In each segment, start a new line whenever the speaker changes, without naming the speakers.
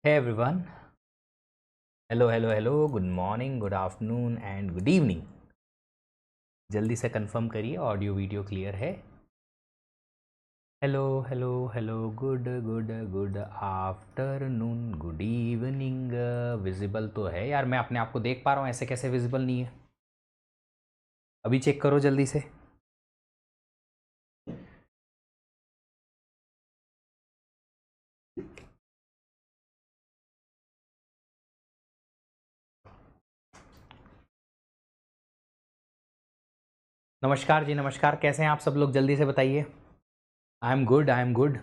Hey everyone. Hello, hello, hello. Good morning, good afternoon and good evening. जल्दी से confirm करिए audio video clear है. Hello hello hello. Good good good afternoon, good evening. Visible तो है यार, मैं अपने आप को देख पा रहा हूँ, ऐसे कैसे विजिबल नहीं है? अभी चेक करो जल्दी से. नमस्कार जी, नमस्कार. कैसे हैं आप सब लोग? जल्दी से बताइए. I am good, I am good.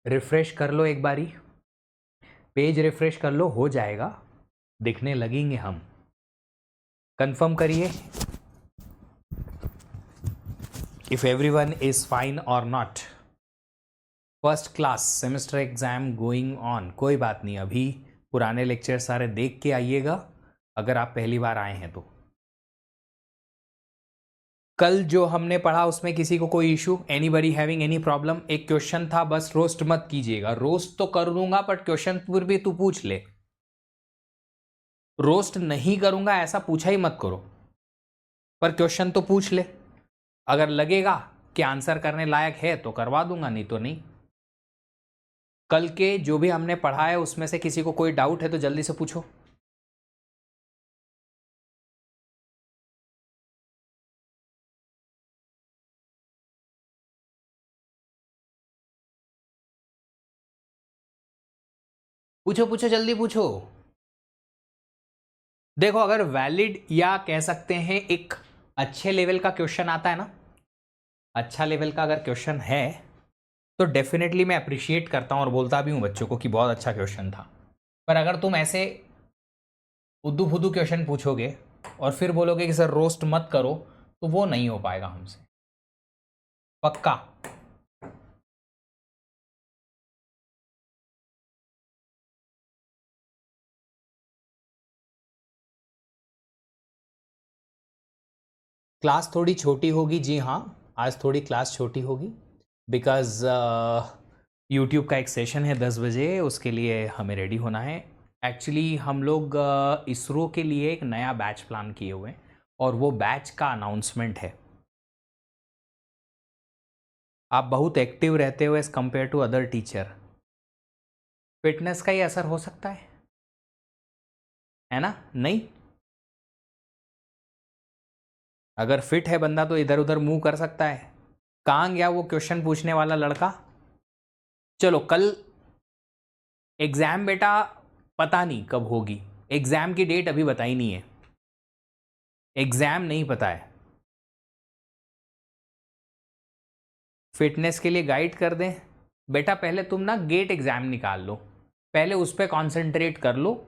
Refresh कर लो एक बारी, पेज रिफ्रेश कर लो, हो जाएगा, दिखने लगेंगे हम. कंफर्म करिए if everyone is fine or not. First class semester exam going on. कोई बात नहीं, अभी पुराने लेक्चर सारे देख के आइएगा अगर आप पहली बार आए हैं तो. कल जो हमने पढ़ा उसमें किसी को कोई issue? Anybody having any problem? एक क्वेश्चन था, बस रोस्ट मत कीजिएगा. रोस्ट तो कर दूंगा बट क्वेश्चन फिर भी तू पूछ ले. रोस्ट नहीं करूंगा ऐसा पूछा ही मत करो, पर क्वेश्चन तो पूछ ले. अगर लगेगा कि आंसर करने लायक है तो करवा दूंगा, नहीं तो नहीं. कल के जो भी हमने पढ़ा है उसमें से किसी को कोई डाउट है तो जल्दी से पूछो. पूछो पूछो, जल्दी पूछो. देखो, अगर वैलिड या कह सकते हैं एक अच्छे लेवल का क्वेश्चन आता है ना, अच्छा लेवल का अगर क्वेश्चन है तो डेफिनेटली मैं अप्रिशिएट करता हूं और बोलता भी हूं बच्चों को कि बहुत अच्छा क्वेश्चन था. पर अगर तुम ऐसे उद्दू फुद्दू क्वेश्चन पूछोगे और फिर बोलोगे कि सर रोस्ट मत करो, तो वो नहीं हो पाएगा हमसे, पक्का. क्लास थोड़ी छोटी होगी, जी हाँ, आज थोड़ी क्लास छोटी होगी बिकॉज़ यूट्यूब का एक सेशन है 10 बजे, उसके लिए हमें रेडी होना है. एक्चुअली हम लोग इसरो के लिए एक नया बैच प्लान किए हुए हैं और वो बैच का अनाउंसमेंट है. आप बहुत एक्टिव रहते हो as compare to other teacher. Fitness का ही असर हो सकता है ना? नहीं, अगर फिट है बंदा तो इधर उधर मूव कर सकता है. कहाँ गया वो क्वेश्चन पूछने वाला लड़का? चलो, कल एग्ज़ाम बेटा पता नहीं कब होगी. एग्ज़ाम की डेट अभी बताई नहीं है, एग्ज़ाम नहीं पता है. फिटनेस के लिए गाइड कर दें बेटा? पहले तुम ना गेट एग्ज़ाम निकाल लो, पहले उस पर कॉन्सेंट्रेट कर लो.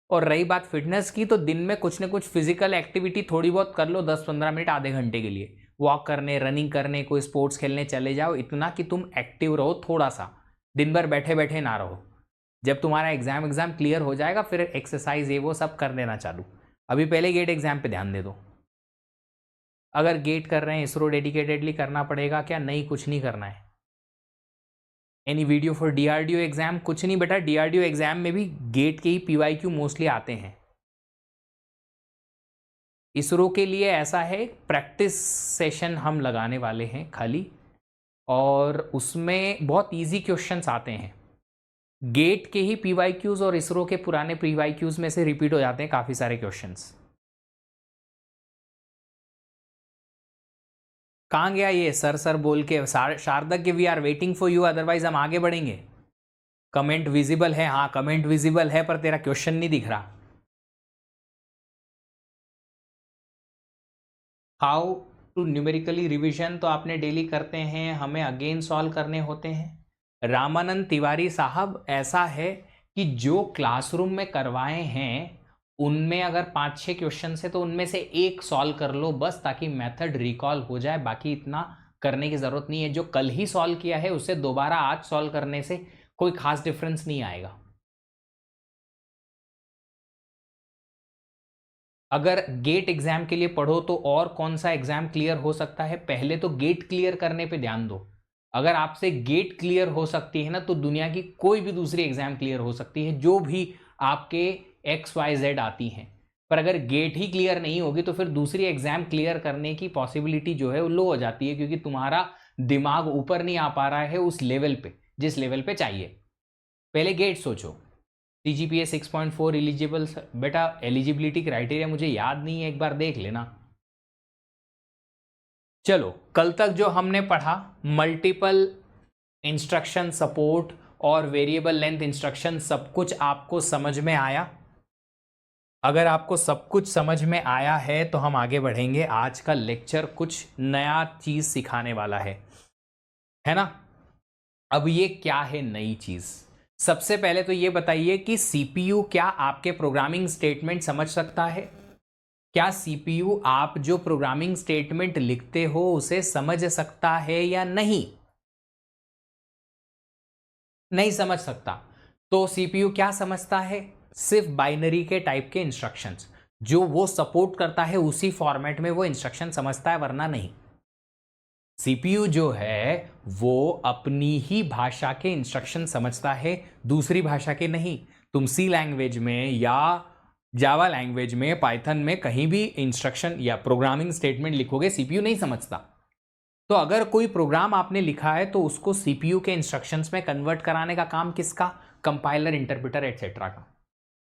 और रही बात फिटनेस की, तो दिन में कुछ ना कुछ फिजिकल एक्टिविटी थोड़ी बहुत कर लो, 10-15 मिनट आधे घंटे के लिए वॉक करने, रनिंग करने, कोई स्पोर्ट्स खेलने चले जाओ. इतना कि तुम एक्टिव रहो थोड़ा सा, दिन भर बैठे बैठे ना रहो. जब तुम्हारा एग्ज़ाम क्लियर हो जाएगा फिर एक्सरसाइज ये वो सब कर देना चालू. अभी पहले गेट एग्ज़ाम पे ध्यान दे दो. अगर गेट कर रहे हैं इसरो डेडिकेटेडली करना पड़ेगा क्या? नहीं, कुछ नहीं करना है. Any video for DRDO exam? कुछ नहीं बेटा, डीआरडीओ एग्जाम में भी गेट के ही पीवाईक्यू मोस्टली आते हैं. इसरो के लिए ऐसा है, प्रैक्टिस सेशन हम लगाने वाले हैं खाली, और उसमें बहुत इजी क्वेश्चंस आते हैं. गेट के ही पीवाईक्यूज और इसरो के पुराने पीवाईक्यूज में से रिपीट हो जाते हैं काफ़ी सारे क्वेश्चंस. कहाँ गया ये सर सर बोल के? शारदक के we are waiting for you, otherwise हम आगे बढ़ेंगे. कमेंट विजिबल है? हाँ, कमेंट विजिबल है, पर तेरा क्वेश्चन नहीं दिख रहा. हाउ टू न्यूमेरिकली रिवीजन तो आपने डेली करते हैं, हमें अगेन सॉल्व करने होते हैं. रामानंद तिवारी साहब, ऐसा है कि जो क्लासरूम में करवाए हैं उनमें अगर 5-6 क्वेश्चन है तो उनमें से एक सॉल्व कर लो बस, ताकि मेथड रिकॉल हो जाए. बाकी इतना करने की ज़रूरत नहीं है. जो कल ही सॉल्व किया है उसे दोबारा आज सॉल्व करने से कोई खास डिफरेंस नहीं आएगा. अगर गेट एग्जाम के लिए पढ़ो तो और कौन सा एग्जाम क्लियर हो सकता है? पहले तो गेट क्लियर करने पे ध्यान दो. अगर आपसे गेट क्लियर हो सकती है ना, तो दुनिया की कोई भी दूसरी एग्जाम क्लियर हो सकती है, जो भी आपके XYZ आती हैं। पर अगर गेट ही क्लियर नहीं होगी तो फिर दूसरी एग्जाम क्लियर करने की पॉसिबिलिटी जो है वो लो हो जाती है, क्योंकि तुम्हारा दिमाग ऊपर नहीं आ पा रहा है उस लेवल पे जिस लेवल पे चाहिए। पहले गेट सोचो। CGPA 6.4 एलिजिबल, बेटा एलिजिबिलिटी क्राइटेरिया मुझे याद नहीं है, एक बार देख लेना। चलो, कल तक जो हमने पढ़ा, मल्टीपल इंस्ट्रक्शन सपोर्ट और वेरिएबल लेंथ इंस्ट्रक्शन, सब कुछ आपको समझ में आया? अगर आपको सब कुछ समझ में आया है तो हम आगे बढ़ेंगे। आज का लेक्चर कुछ नया चीज सिखाने वाला है ना? अब ये क्या है नई चीज? सबसे पहले तो ये बताइए कि CPU क्या आपके प्रोग्रामिंग स्टेटमेंट समझ सकता है? क्या CPU आप जो प्रोग्रामिंग स्टेटमेंट लिखते हो उसे समझ सकता है या नहीं? नहीं समझ सकता। तो CPU क्या समझता है? सिर्फ बाइनरी के टाइप के इंस्ट्रक्शंस जो वो सपोर्ट करता है उसी फॉर्मेट में वो इंस्ट्रक्शन समझता है, वरना नहीं। CPU जो है वो अपनी ही भाषा के इंस्ट्रक्शन समझता है, दूसरी भाषा के नहीं। तुम C लैंग्वेज में या जावा लैंग्वेज में, पाइथन में कहीं भी इंस्ट्रक्शन या प्रोग्रामिंग स्टेटमेंट लिखोगे, CPU नहीं समझता। तो अगर कोई प्रोग्राम आपने लिखा है तो उसको CPU के इंस्ट्रक्शंस में कन्वर्ट कराने का काम किसका? कंपाइलर, इंटरप्रेटर एटसेट्रा का,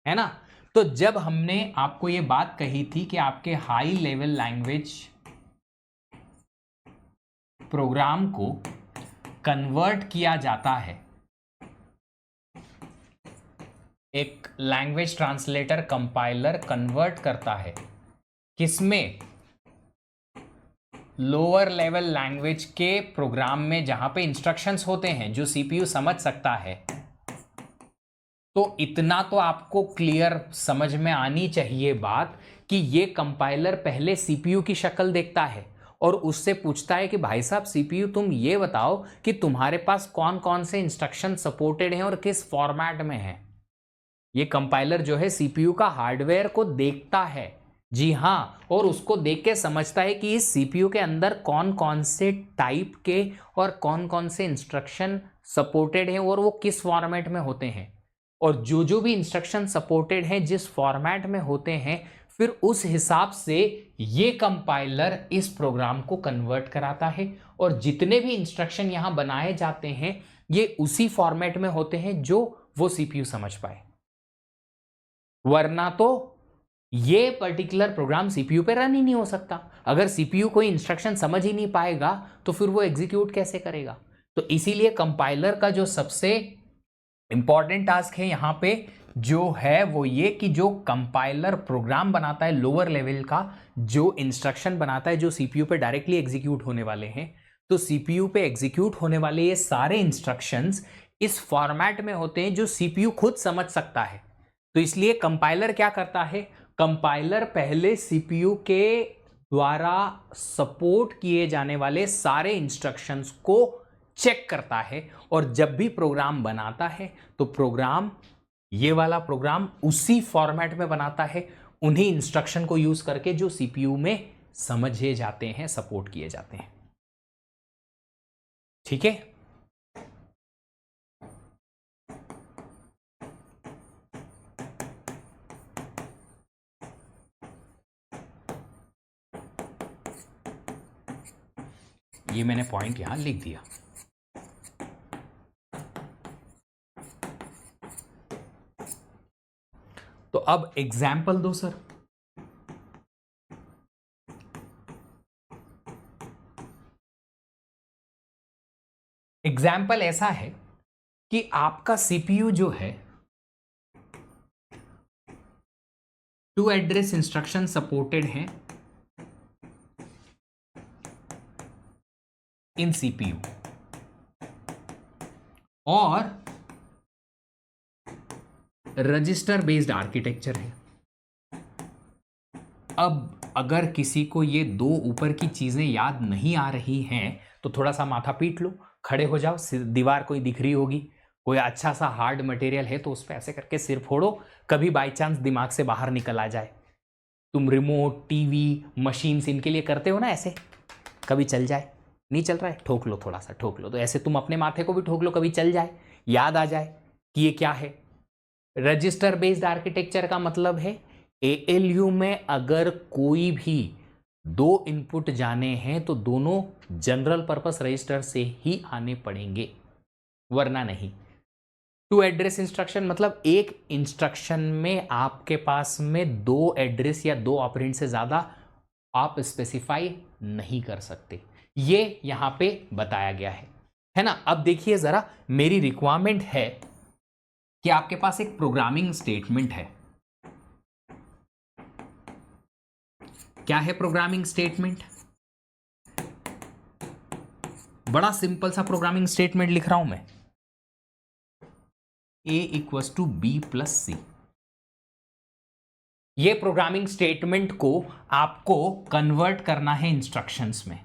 है ना? तो जब हमने आपको ये बात कही थी कि आपके हाई लेवल लैंग्वेज प्रोग्राम को कन्वर्ट किया जाता है, एक लैंग्वेज ट्रांसलेटर कंपाइलर कन्वर्ट करता है किसमें? लोअर लेवल लैंग्वेज के प्रोग्राम में, जहां पे इंस्ट्रक्शंस होते हैं जो CPU समझ सकता है। तो इतना तो आपको क्लियर समझ में आनी चाहिए बात कि ये कंपाइलर पहले CPU की शक्ल देखता है और उससे पूछता है कि भाई साहब CPU, तुम ये बताओ कि तुम्हारे पास कौन कौन से इंस्ट्रक्शन सपोर्टेड हैं और किस फॉर्मेट में है। ये कंपाइलर जो है CPU का हार्डवेयर को देखता है, जी हाँ, और उसको देख के समझता है कि इस CPU के अंदर कौन कौन से टाइप के और कौन कौन से इंस्ट्रक्शन सपोर्टेड हैं और वो किस फॉर्मेट में होते हैं। और जो भी इंस्ट्रक्शन सपोर्टेड हैं जिस फॉर्मेट में होते हैं, फिर उस हिसाब से ये कंपाइलर इस प्रोग्राम को कन्वर्ट कराता है। और जितने भी इंस्ट्रक्शन यहां बनाए जाते हैं ये उसी फॉर्मेट में होते हैं जो वो CPU समझ पाए, वरना तो ये पर्टिकुलर प्रोग्राम CPU पे रन ही नहीं हो सकता। अगर CPU कोई इंस्ट्रक्शन समझ ही नहीं पाएगा तो फिर वो एग्जीक्यूट कैसे करेगा? तो इसीलिए कंपाइलर का जो सबसे इंपॉर्टेंट टास्क है यहां पे जो है वो ये कि जो कंपाइलर प्रोग्राम बनाता है लोअर लेवल का, जो इंस्ट्रक्शन बनाता है जो CPU पे डायरेक्टली एग्जीक्यूट होने वाले हैं, तो CPU पे एग्जीक्यूट होने वाले ये सारे इंस्ट्रक्शंस इस फॉर्मेट में होते हैं जो CPU खुद समझ सकता है। तो इसलिए कंपाइलर क्या करता है? कंपाइलर पहले CPU के द्वारा सपोर्ट किए जाने वाले सारे इंस्ट्रक्शंस को चेक करता है, और जब भी प्रोग्राम बनाता है तो प्रोग्राम, ये वाला प्रोग्राम उसी फॉर्मेट में बनाता है, उन्हीं इंस्ट्रक्शन को यूज करके जो CPU में समझे जाते हैं, सपोर्ट किए जाते हैं। ठीक है? ये मैंने पॉइंट यहां लिख दिया। तो अब एग्जाम्पल दो सर। एग्जाम्पल ऐसा है कि आपका CPU जो है टू एड्रेस इंस्ट्रक्शन सपोर्टेड है इन CPU, और रजिस्टर बेस्ड आर्किटेक्चर है। अब अगर किसी को ये दो ऊपर की चीजें याद नहीं आ रही हैं तो थोड़ा सा माथा पीट लो, खड़े हो जाओ, दीवार कोई दिख रही होगी, कोई अच्छा सा हार्ड मटेरियल है तो उस पर ऐसे करके सिर फोड़ो, कभी बाई चांस दिमाग से बाहर निकल आ जाए। तुम रिमोट, टीवी, मशीन्स, इनके लिए करते हो ना ऐसे, कभी चल जाए, नहीं चल रहा है, ठोक लो, थोड़ा सा ठोक लो, तो ऐसे तुम अपने माथे को भी ठोक लो, कभी चल जाए, याद आ जाए कि ये क्या है। रजिस्टर बेस्ड आर्किटेक्चर का मतलब है एएलयू में अगर कोई भी दो इनपुट जाने हैं तो दोनों जनरल पर्पस रजिस्टर से ही आने पड़ेंगे, वरना नहीं। टू एड्रेस इंस्ट्रक्शन मतलब एक इंस्ट्रक्शन में आपके पास में दो एड्रेस या दो ऑपरेंड से ज्यादा आप स्पेसिफाई नहीं कर सकते, ये यहां पे बताया गया है ना। अब देखिए जरा, मेरी रिक्वायरमेंट है कि आपके पास एक प्रोग्रामिंग स्टेटमेंट है। क्या है प्रोग्रामिंग स्टेटमेंट? बड़ा सिंपल सा प्रोग्रामिंग स्टेटमेंट लिख रहा हूं मैं, a equals to B plus C. ये प्रोग्रामिंग स्टेटमेंट को आपको कन्वर्ट करना है इंस्ट्रक्शंस में,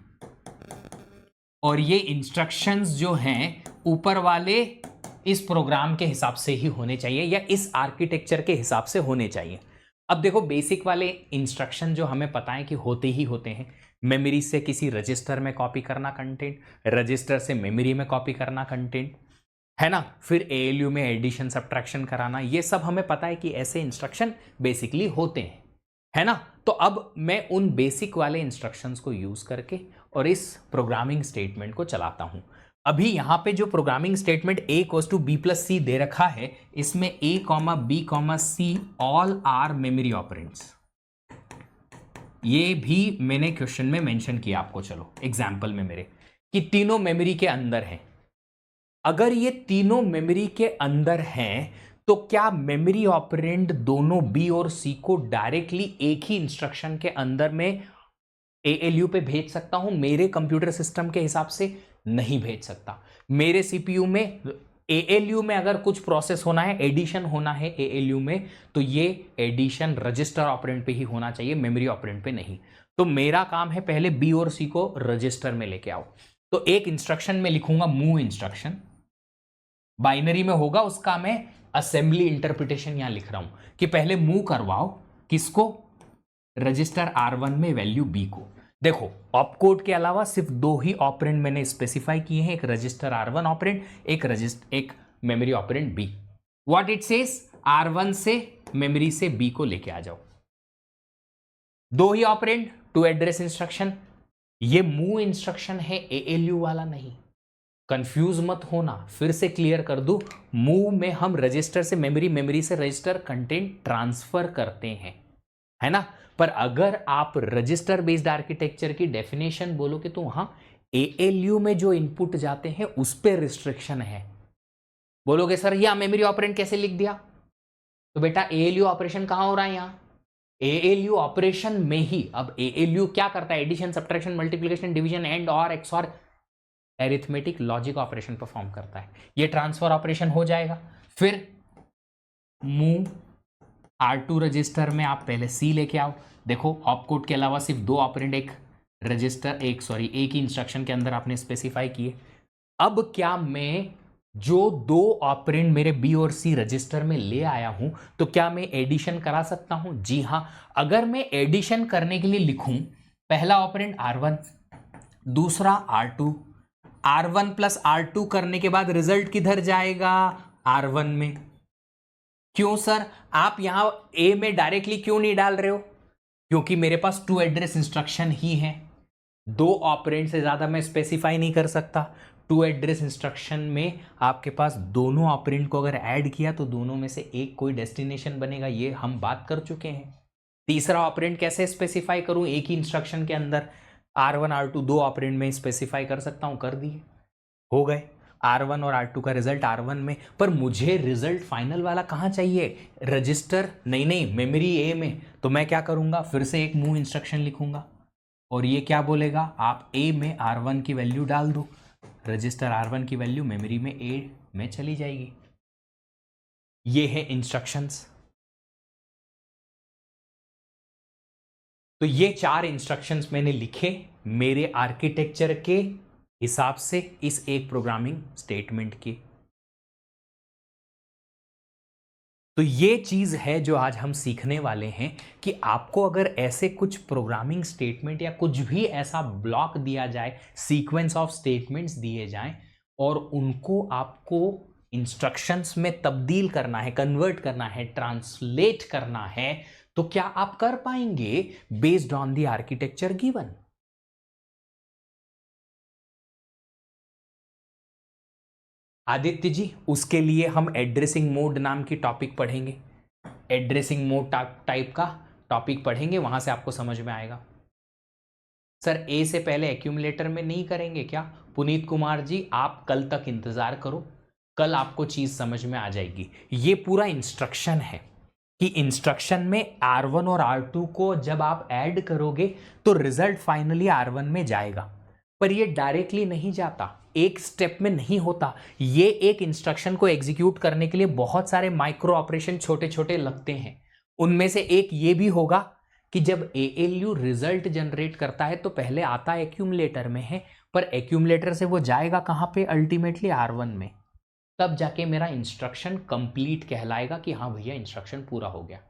और ये इंस्ट्रक्शंस जो हैं ऊपर वाले इस प्रोग्राम के हिसाब से ही होने चाहिए या इस आर्किटेक्चर के हिसाब से होने चाहिए। अब देखो, बेसिक वाले इंस्ट्रक्शन जो हमें पता है कि होते ही होते हैं, मेमोरी से किसी रजिस्टर में कॉपी करना कंटेंट, रजिस्टर से मेमोरी में कॉपी करना कंटेंट, है ना, फिर एएलयू में एडिशन सब्ट्रैक्शन कराना, ये सब हमें पता है कि ऐसे इंस्ट्रक्शन बेसिकली होते हैं, है ना। तो अब मैं उन बेसिक वाले इंस्ट्रक्शंस को यूज करके और इस प्रोग्रामिंग स्टेटमेंट को चलाता हूं। अभी यहां पे जो programming statement a equals to B plus C दे रखा है, इसमें a comma B comma C all are memory operands, ये भी मैंने क्वेश्चन में मेंशन किया आपको, चलो एग्जाम्पल में मेरे, कि तीनों मेमोरी के अंदर हैं। अगर ये तीनों मेमोरी के अंदर हैं तो क्या मेमोरी ऑपरेंड दोनों बी और सी को डायरेक्टली एक ही इंस्ट्रक्शन के अंदर में एएलयू पे भेज सकता हूं? मेरे कंप्यूटर सिस्टम के हिसाब से नहीं भेज सकता। मेरे सीपीयू में, एएलयू में अगर कुछ प्रोसेस होना है, एडिशन होना है एएलयू में, तो ये एडिशन रजिस्टर ऑपरेंड पे ही होना चाहिए, मेमोरी ऑपरेंड पे नहीं। तो मेरा काम है पहले बी और सी को रजिस्टर में लेके आओ। तो एक इंस्ट्रक्शन में लिखूंगा मूव इंस्ट्रक्शन, बाइनरी में होगा, उसका मैं असेंबली इंटरप्रिटेशन यहां लिख रहा हूं कि पहले मूव करवाओ किसको, रजिस्टर R1 में वैल्यू B को। देखो, ऑपकोड के अलावा सिर्फ दो ही ऑपरेंड मैंने स्पेसिफाई किए हैं, एक रजिस्टर R1 ऑपरेंड, एक memory operand B। What it says, R1 से मेमोरी से B को लेके आ जाओ, दो ही ऑपरेंड, टू एड्रेस इंस्ट्रक्शन। ये मूव इंस्ट्रक्शन है, एएलयू वाला नहीं, कंफ्यूज मत होना, फिर से क्लियर कर दूं। मूव में हम रजिस्टर से मेमोरी, मेमोरी से रजिस्टर कंटेंट ट्रांसफर करते हैं, है ना। पर अगर आप रजिस्टर बेस्ड आर्किटेक्चर की डेफिनेशन बोलोगे तो वहां एएलयू में जो इनपुट जाते हैं उस पर रिस्ट्रिक्शन है। बोलोगे सर यह मेमोरी ऑपरेंड कैसे लिख दिया? तो बेटा एएलयू ऑपरेशन कहां हो रहा है? यहां एएलयू ऑपरेशन में ही। अब एएलयू क्या करता है? Addition, subtraction, multiplication, division, and और XOR, arithmetic logic operation perform करता है। ये ट्रांसफर ऑपरेशन हो जाएगा। फिर मूव R2 रजिस्टर में आप पहले C लेके आओ। देखो, ऑपकोड के अलावा सिर्फ दो ऑपरेंड एक ही इंस्ट्रक्शन के अंदर आपने स्पेसिफाई किए। अब क्या मैं जो दो ऑपरेंड मेरे B और C रजिस्टर में ले आया हूं, तो क्या मैं एडिशन करा सकता हूं? जी हां। अगर मैं एडिशन करने के लिए लिखूं, पहला ऑपरेंड R1, दूसरा R2, R1 प्लस R2 करने के बाद रिजल्ट किधर जाएगा? R1 में। क्यों सर, आप यहां ए में डायरेक्टली क्यों नहीं डाल रहे हो? क्योंकि मेरे पास टू एड्रेस इंस्ट्रक्शन ही है, दो ऑपरेंड से ज्यादा मैं स्पेसिफाई नहीं कर सकता। टू एड्रेस इंस्ट्रक्शन में आपके पास दोनों ऑपरेंड को अगर ऐड किया तो दोनों में से एक कोई डेस्टिनेशन बनेगा, ये हम बात कर चुके हैं। तीसरा ऑपरेंड कैसे स्पेसिफाई करूं? एक ही इंस्ट्रक्शन के अंदर R1 R2 दो ऑपरेंड में स्पेसिफाई कर सकता हूं, कर दिए, हो गए। R1 और R2 का रिजल्ट R1 में। पर मुझे रिजल्ट फाइनल वाला कहां चाहिए? रजिस्टर नहीं, मेमोरी A में। तो मैं क्या करूंगा, फिर से एक मूव इंस्ट्रक्शन लिखूंगा और ये क्या बोलेगा, आप A में R1 की वैल्यू डाल दो, रजिस्टर R1 की वैल्यू मेमोरी में A में चली जाएगी। ये है इंस्ट्रक्शंस। तो ये चार इंस्ट्रक्शंस मैंने लिखे मेरे आर्किटेक्चर के हिसाब से इस एक प्रोग्रामिंग स्टेटमेंट के। तो ये चीज है जो आज हम सीखने वाले हैं कि आपको अगर ऐसे कुछ प्रोग्रामिंग स्टेटमेंट या कुछ भी ऐसा ब्लॉक दिया जाए, सीक्वेंस ऑफ स्टेटमेंट्स दिए जाएं और उनको आपको इंस्ट्रक्शंस में तब्दील करना है, कन्वर्ट करना है, ट्रांसलेट करना है, तो क्या आप कर पाएंगे based on the architecture given? Aditya ji, उसके लिए हम एड्रेसिंग मोड नाम की टॉपिक पढ़ेंगे, एड्रेसिंग मोड टाइप का टॉपिक पढ़ेंगे, वहां से आपको समझ में आएगा। सर ए से पहले एक्यूमुलेटर में नहीं करेंगे क्या? पुनीत कुमार जी, आप कल तक इंतजार करो, कल आपको चीज समझ में आ जाएगी। ये पूरा इंस्ट्रक्शन है कि इंस्ट्रक्शन में R1 और R2 को जब आप ऐड करोगे तो रिजल्ट फाइनली R1 में जाएगा, पर ये डायरेक्टली नहीं जाता, एक स्टेप में नहीं होता। ये एक इंस्ट्रक्शन को एग्जीक्यूट करने के लिए बहुत सारे माइक्रो ऑपरेशन छोटे छोटे लगते हैं। उनमें से एक ये भी होगा कि जब ALU रिजल्ट जनरेट करता है तो पहले आता एक्यूमुलेटर में है, पर एक्यूमुलेटर से वो जाएगा कहां पे? अल्टीमेटली R1 में। तब जाके मेरा इंस्ट्रक्शन कंप्लीट कहलाएगा कि हाँ भैया इंस्ट्रक्शन पूरा हो गया।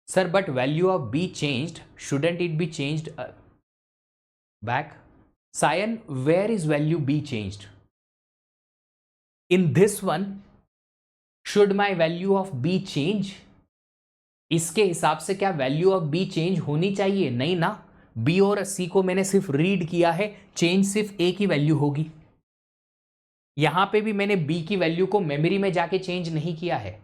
Sir but value of B changed, shouldn't it be changed back? Sayan, where is value B changed? In this one should my value of B change? इसके हिसाब से क्या वैल्यू ऑफ बी चेंज होनी चाहिए? नहीं ना, बी और सी को मैंने सिर्फ रीड किया है, चेंज सिर्फ ए की वैल्यू होगी। यहां पे भी मैंने बी की वैल्यू को मेमोरी में जाके चेंज नहीं किया है।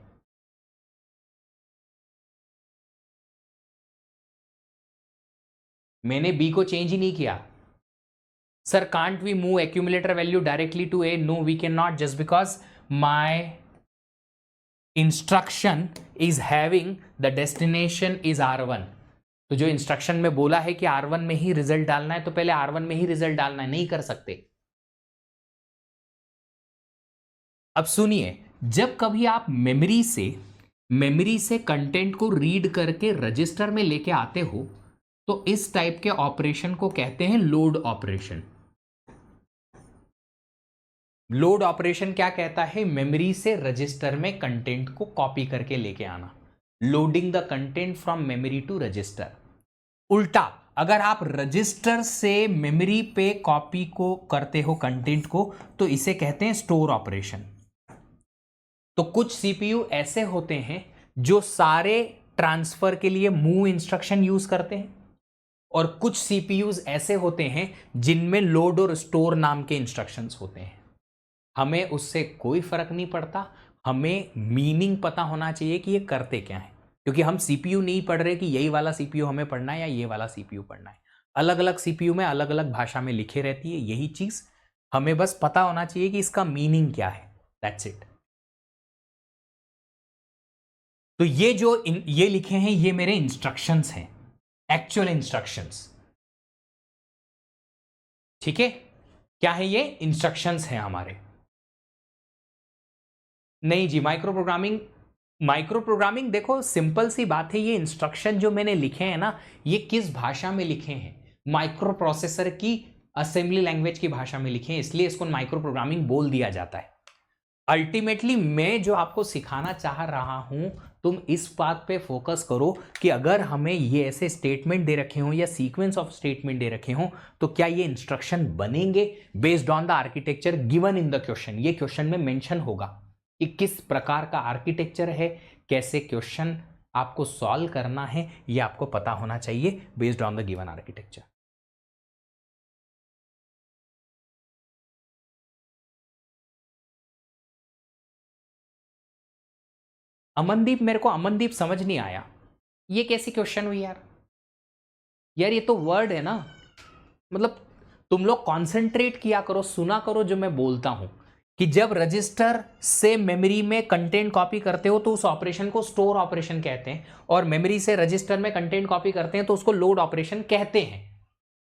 मैंने बी को चेंज ही नहीं किया। Sir can't we move accumulator value directly to A? No we can not, just because my instruction is having the destination is R1। तो जो इंस्ट्रक्शन में बोला है कि R1 में ही रिजल्ट डालना है, तो पहले R1 में ही रिजल्ट डालना है, नहीं कर सकते। अब सुनिए, जब कभी आप मेमोरी से कंटेंट को रीड करके रजिस्टर में लेके आते हो तो इस टाइप के ऑपरेशन को कहते हैं लोड ऑपरेशन। लोड ऑपरेशन क्या कहता है? मेमोरी से रजिस्टर में कंटेंट को कॉपी करके लेके आना, loading the content from memory to register. उल्टा, अगर आप रजिस्टर से मेमोरी पे कॉपी को करते हो कंटेंट को, तो इसे कहते हैं स्टोर ऑपरेशन। तो कुछ सीपीयू ऐसे होते हैं जो सारे ट्रांसफर के लिए मूव इंस्ट्रक्शन यूज करते हैं, और कुछ सीपीयूज ऐसे होते हैं जिनमें लोड और स्टोर नाम के इंस्ट्रक्शंस होते हैं। हमें उससे कोई फर्क नहीं पड़ता, हमें मीनिंग पता होना चाहिए कि ये करते क्या है, क्योंकि हम सीपीयू नहीं पढ़ रहे कि यही वाला सीपीयू हमें पढ़ना है या ये वाला सीपीयू पढ़ना है। अलग अलग सीपीयू में अलग अलग भाषा में लिखे रहती है, यही चीज हमें बस पता होना चाहिए कि इसका मीनिंग क्या है, दैट्स इट। तो ये जो ये लिखे हैं ये मेरे इंस्ट्रक्शंस हैं, एक्चुअल इंस्ट्रक्शंस, ठीक है? क्या है ये? इंस्ट्रक्शंस हैं हमारे। नहीं जी, माइक्रो प्रोग्रामिंग देखो सिंपल सी बात है, ये इंस्ट्रक्शन जो मैंने लिखे हैं ना, ये किस भाषा में लिखे हैं? माइक्रो प्रोसेसर की असेंबली लैंग्वेज की भाषा में लिखे हैं, इसलिए इसको माइक्रो प्रोग्रामिंग बोल दिया जाता है। अल्टीमेटली मैं जो आपको सिखाना चाह रहा हूं, तुम इस बात पे फोकस करो कि अगर हमें ये ऐसे स्टेटमेंट दे रखे हों या सीक्वेंस ऑफ स्टेटमेंट दे रखे हों, तो क्या ये इंस्ट्रक्शन बनेंगे based on the architecture given in the question. ये क्वेश्चन में मेंशन होगा कि किस प्रकार का आर्किटेक्चर है, कैसे क्वेश्चन आपको सॉल्व करना है, ये आपको पता होना चाहिए based on the given architecture. Amandeep, मेरे को अमनदीप समझ नहीं आया, ये कैसी क्वेश्चन हुई यार? यार ये तो वर्ड है ना, मतलब तुम लोग कॉन्सेंट्रेट किया करो, सुना करो जो मैं बोलता हूं कि जब रजिस्टर से मेमोरी में कंटेंट कॉपी करते हो तो उस ऑपरेशन को स्टोर ऑपरेशन कहते हैं, और मेमोरी से रजिस्टर में कंटेंट कॉपी करते हैं तो उसको लोड ऑपरेशन कहते हैं।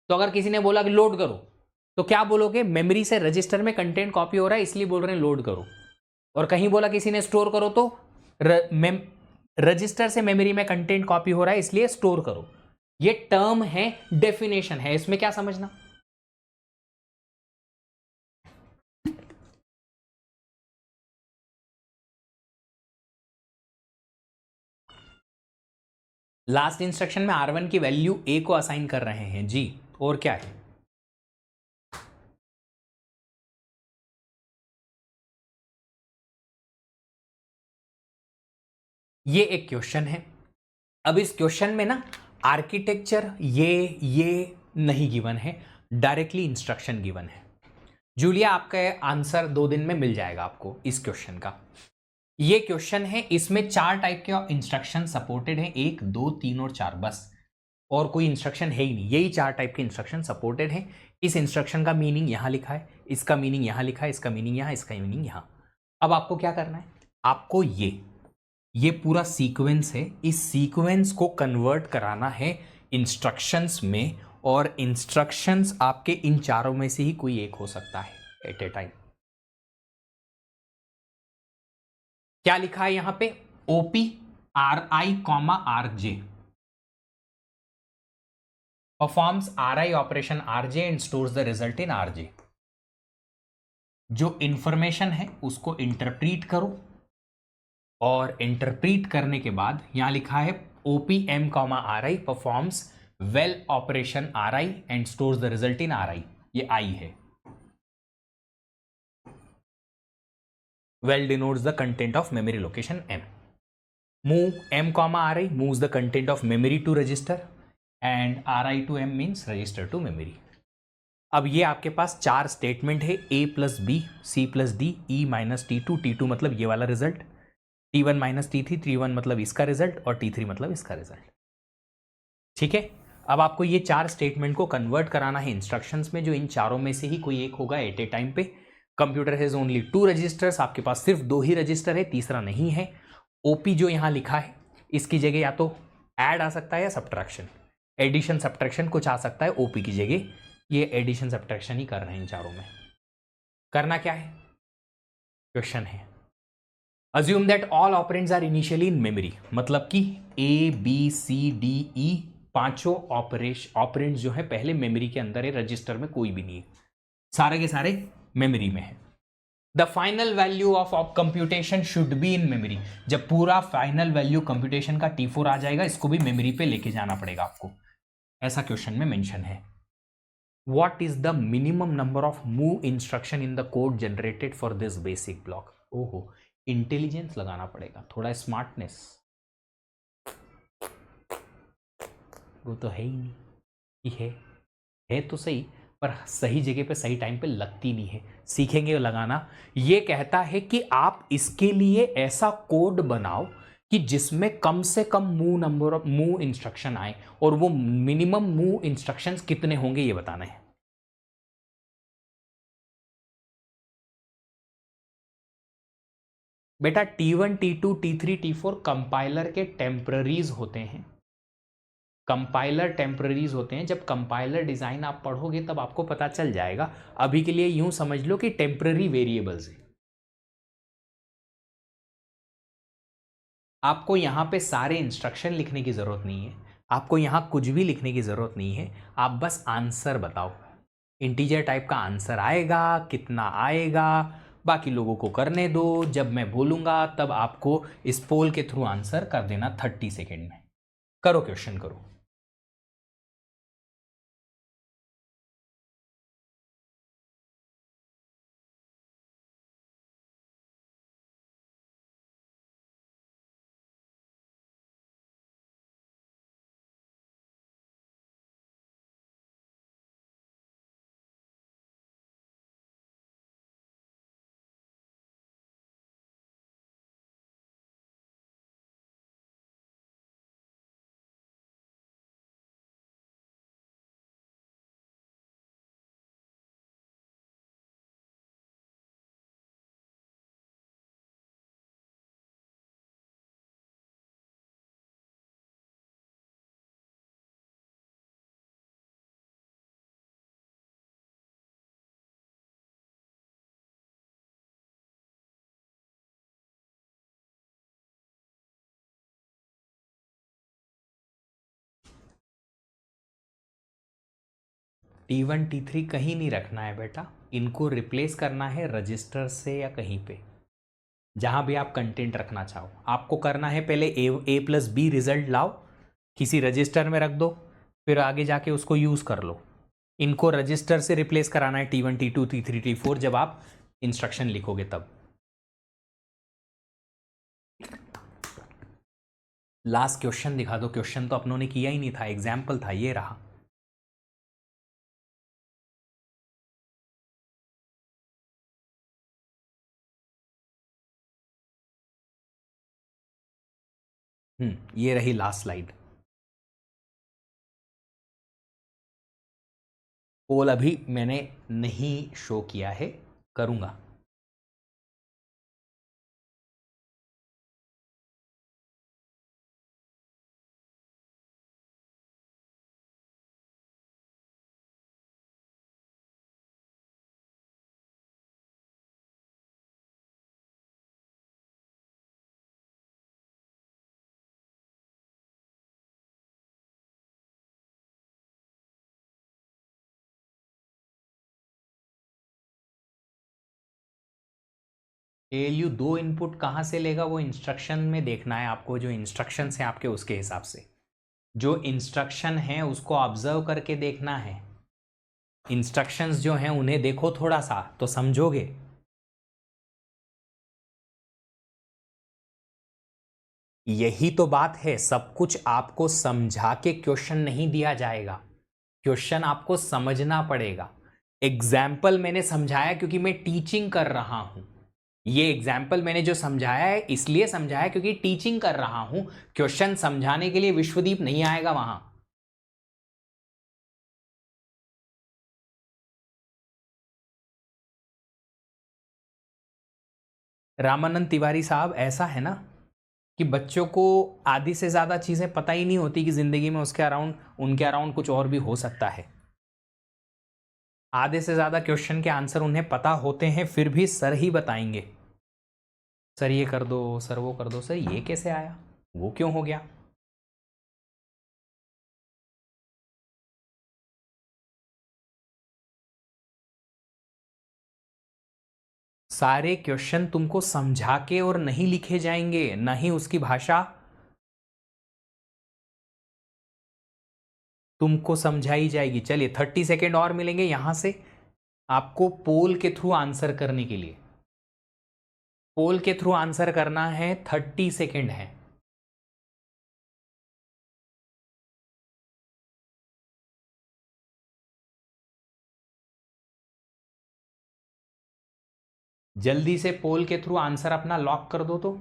तो अगर किसी ने बोला कि लोड करो, तो क्या बोलोगे? मेमोरी से रजिस्टर में कंटेंट कॉपी हो रहा है इसलिए बोल रहे हैं लोड करो। और कहीं बोला किसी ने स्टोर करो, तो रजिस्टर से मेमोरी में कंटेंट कॉपी हो रहा है इसलिए स्टोर करो। ये टर्म है, डेफिनेशन है, इसमें क्या समझना? लास्ट इंस्ट्रक्शन में R1 की वैल्यू A को असाइन कर रहे हैं जी, और क्या है? ये एक क्वेश्चन है। अब इस क्वेश्चन में ना आर्किटेक्चर ये नहीं गिवन है, डायरेक्टली इंस्ट्रक्शन गिवन है। जूलिया, आपका आंसर 2 दिन में मिल जाएगा आपको इस क्वेश्चन का। ये क्वेश्चन है, इसमें 4 टाइप के इंस्ट्रक्शन सपोर्टेड हैं, 1 2 3 और 4, बस और कोई इंस्ट्रक्शन है ही नहीं, यही 4 टाइप के इंस्ट्रक्शन सपोर्टेड हैं। इस इंस्ट्रक्शन का मीनिंग यहां लिखा है, इसका मीनिंग यहां लिखा है, इसका मीनिंग यहां, इसका मीनिंग यहां। अब आपको क्या करना है, आपको ये पूरा सीक्वेंस है, इस सीक्वेंस को कन्वर्ट कराना है इंस्ट्रक्शंस में, और इंस्ट्रक्शंस आपके इन चारों में से ही कोई एक हो सकता है एट ए टाइम। क्या लिखा है यहां पे? OP RI, RJ performs RI operation RJ and stores the result in RJ। जो इंफॉर्मेशन है उसको इंटरप्रीट करो, और इंटरप्रीट करने के बाद यहां लिखा है OPM, RI performs well operation RI and stores the result in RI। ये I है। Well denotes the content of memory location M. Move M, RI moves the content of memory to register, and RI to M means register to memory. अब ये आपके पास 4 statement है, A + B, C + D, E - T2, T2 मतलब ये वाला result, T1 - T3, T1 मतलब इसका result, और T3 मतलब इसका रिजल्ट। ठीक है, अब आपको ये 4 स्टेटमेंट को कन्वर्ट कराना है इंस्ट्रक्शंस में, जो इन चारों में से ही कोई एक होगा एट ए टाइम पे। कंप्यूटर हैज ओनली 2 रजिस्टर्स, आपके पास सिर्फ 2 ही रजिस्टर है, तीसरा नहीं है। OP जो यहां लिखा है, इसकी जगह या तो ऐड आ सकता है या सब्ट्रैक्शन, एडिशन सब्ट्रैक्शन कुछ आ सकता है OP की जगह। ये एडिशन सब्ट्रैक्शन ही कर रहे हैं इन चारों में। करना क्या है, क्वेश्चन है assume that all operands are initially in memory, मतलब कि A B C D E पांचों ऑपरेंड्स जो है पहले मेमोरी के अंदर है, रजिस्टर में कोई भी नहीं है, सारे के सारे मेमोरी में है। The final value of computation should be in memory, जब पूरा फाइनल वैल्यू कंप्यूटेशन का T4 आ जाएगा, इसको भी मेमोरी पे लेके जाना पड़ेगा आपको, ऐसा क्वेश्चन में मेंशन है। What is the minimum number of move instruction in the code generated for this basic block? ओहो, इंटेलिजेंस लगाना पड़ेगा, थोड़ा स्मार्टनेस, वो तो है ही नहीं, ये है तो सही, पर सही जगह पे सही टाइम पे लगती नहीं है, सीखेंगे लगाना। ये कहता है कि आप इसके लिए ऐसा कोड बनाओ कि जिसमें कम से कम नंबर ऑफ मूव इंस्ट्रक्शन आए, और वो मिनिमम मूव इंस्ट्रक्शंस कितने होंगे ये बताना है। बेटा T1 T2 T3 T4 compiler के टेम्पररीज होते हैं, कंपाइलर टेम्पररीज होते हैं। जब कंपाइलर डिजाइन आप पढ़ोगे तब आपको पता चल जाएगा, अभी के लिए यूं समझ लो कि टेम्पररी वेरिएबल्स है। आपको यहां पे सारे इंस्ट्रक्शन लिखने की जरूरत नहीं है, आपको यहां कुछ भी लिखने की जरूरत नहीं है, आप बस आंसर बताओ, इंटीजर टाइप का आंसर आएगा, कितना आएगा, बाकी लोगों को करने दो, जब मैं बोलूंगा तब आपको इस पोल के थ्रू आंसर कर देना 30 सेकेंड में। करो क्वेश्चन करो। T1 T3 कहीं नहीं रखना है बेटा, इनको रिप्लेस करना है रजिस्टर से या कहीं पे, जहां भी आप कंटेंट रखना चाहो। आपको करना है पहले A + B रिजल्ट लाओ, किसी रजिस्टर में रख दो, फिर आगे जाके उसको यूज कर लो। इनको रजिस्टर से रिप्लेस कराना है T1 T2 T3 T4 जब आप इंस्ट्रक्शन लिखोगे तब। लास्ट क्वेश्चन दिखा दो। क्वेश्चन तो अपनों ने किया ही नहीं था, एग्जाम्पल था, ये रहा। ये रही लास्ट स्लाइड। पोल अभी मैंने नहीं शो किया है, करूंगा। ALU 2 इनपुट कहाँ से लेगा वो इंस्ट्रक्शन में देखना है आपको। जो इंस्ट्रक्शंस हैं आपके, उसके हिसाब से जो इंस्ट्रक्शन है उसको ऑब्जर्व करके देखना है। इंस्ट्रक्शंस जो हैं उन्हें देखो थोड़ा सा तो समझोगे। यही तो बात है, सब कुछ आपको समझा के क्वेश्चन नहीं दिया जाएगा, क्वेश्चन आपको समझना पड़ेगा। एग्जाम्पल मैंने समझाया क्योंकि मैं टीचिंग कर रहा हूं। ये एग्जाम्पल मैंने जो समझाया है इसलिए समझाया क्योंकि टीचिंग कर रहा हूं। क्वेश्चन समझाने के लिए विश्वदीप नहीं आएगा वहां। रामानंद तिवारी साहब, ऐसा है ना कि बच्चों को आधी से ज़्यादा चीज़ें पता ही नहीं होती कि ज़िंदगी में उसके अराउंड, उनके अराउंड कुछ और भी हो सकता है। आधे से ज़्यादा क्वेश्चन के आंसर उन्हें पता होते हैं, फिर भी सर ही बताएंगे, सर ये कर दो, सर वो कर दो, सर ये कैसे आया, वो क्यों हो गया। सारे क्वेश्चन तुमको समझा के और नहीं लिखे जाएंगे, ना ही उसकी भाषा तुमको समझाई जाएगी। चलिए 30 सेकेंड और मिलेंगे यहां से आपको पोल के थ्रू आंसर करने के लिए। पोल के थ्रू आंसर करना है, 30 सेकेंड है। जल्दी से पोल के थ्रू आंसर अपना लॉक कर दो, तो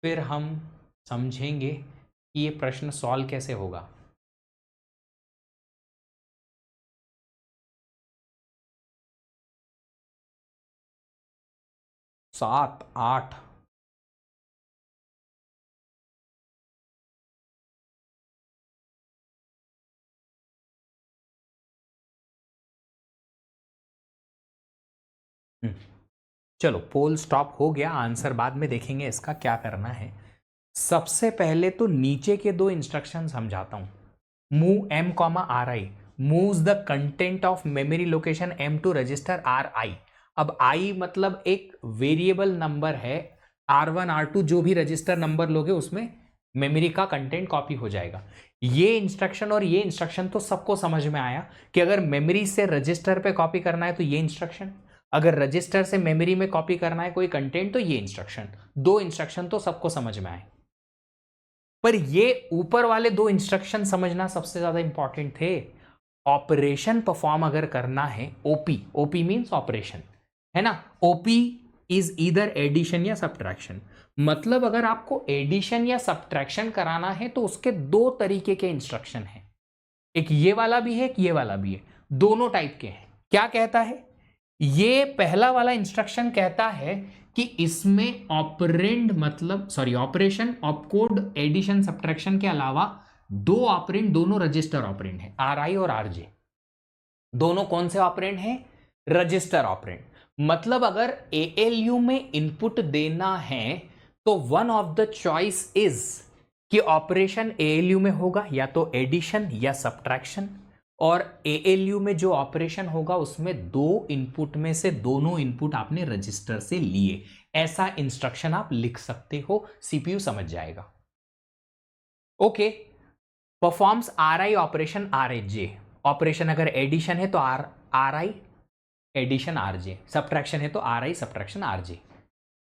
फिर हम समझेंगे कि ये प्रश्न सॉल्व कैसे होगा। 7 8 चलो पोल स्टॉप हो गया, आंसर बाद में देखेंगे इसका क्या करना है। सबसे पहले तो नीचे के दो इंस्ट्रक्शन समझाता हूं। Move M, RI moves the content of memory location M to register RI। अब I मतलब एक वेरिएबल नंबर है, R1 R2 जो भी रजिस्टर नंबर लोगे उसमें मेमोरी का कंटेंट कॉपी हो जाएगा। ये इंस्ट्रक्शन और ये इंस्ट्रक्शन तो सबको समझ में आया कि अगर मेमोरी से रजिस्टर पे कॉपी करना है तो ये इंस्ट्रक्शन, अगर रजिस्टर से मेमोरी में कॉपी करना है कोई कंटेंट तो ये इंस्ट्रक्शन। दो इंस्ट्रक्शन तो सबको समझ में आए, पर ये ऊपर वाले दो इंस्ट्रक्शन समझना सबसे ज्यादा इंपॉर्टेंट थे। ऑपरेशन परफॉर्म अगर करना है, ओपी, ओपी मींस ऑपरेशन, है ना। ओपी इज ईदर एडिशन या सब्ट्रैक्शन। मतलब अगर आपको एडिशन या सब्ट्रैक्शन कराना है तो उसके दो तरीके के इंस्ट्रक्शन हैं, एक ये वाला भी है, एक ये वाला भी है, दोनों टाइप के हैं। क्या कहता है ये पहला वाला इंस्ट्रक्शन? कहता है कि इसमें ऑपरेंड मतलब sorry operation, opcode, addition, subtraction के अलावा दो ऑपरेंड, दोनों रजिस्टर ऑपरेंड है, RI और RJ। दोनों कौन से ऑपरेंड हैं? Register operand. मतलब अगर ALU में इनपुट देना है तो one of the choice is कि ऑपरेशन ALU में होगा या तो एडिशन या सब्ट्रैक्शन, और ALU में जो ऑपरेशन होगा उसमें दो इनपुट में से दोनों इनपुट आपने रजिस्टर से लिए। ऐसा इंस्ट्रक्शन आप लिख सकते हो, CPU समझ जाएगा। Okay, performs R I operation R H J. Operation अगर एडिशन है तो R I addition R J, subtraction है तो R I subtraction R J.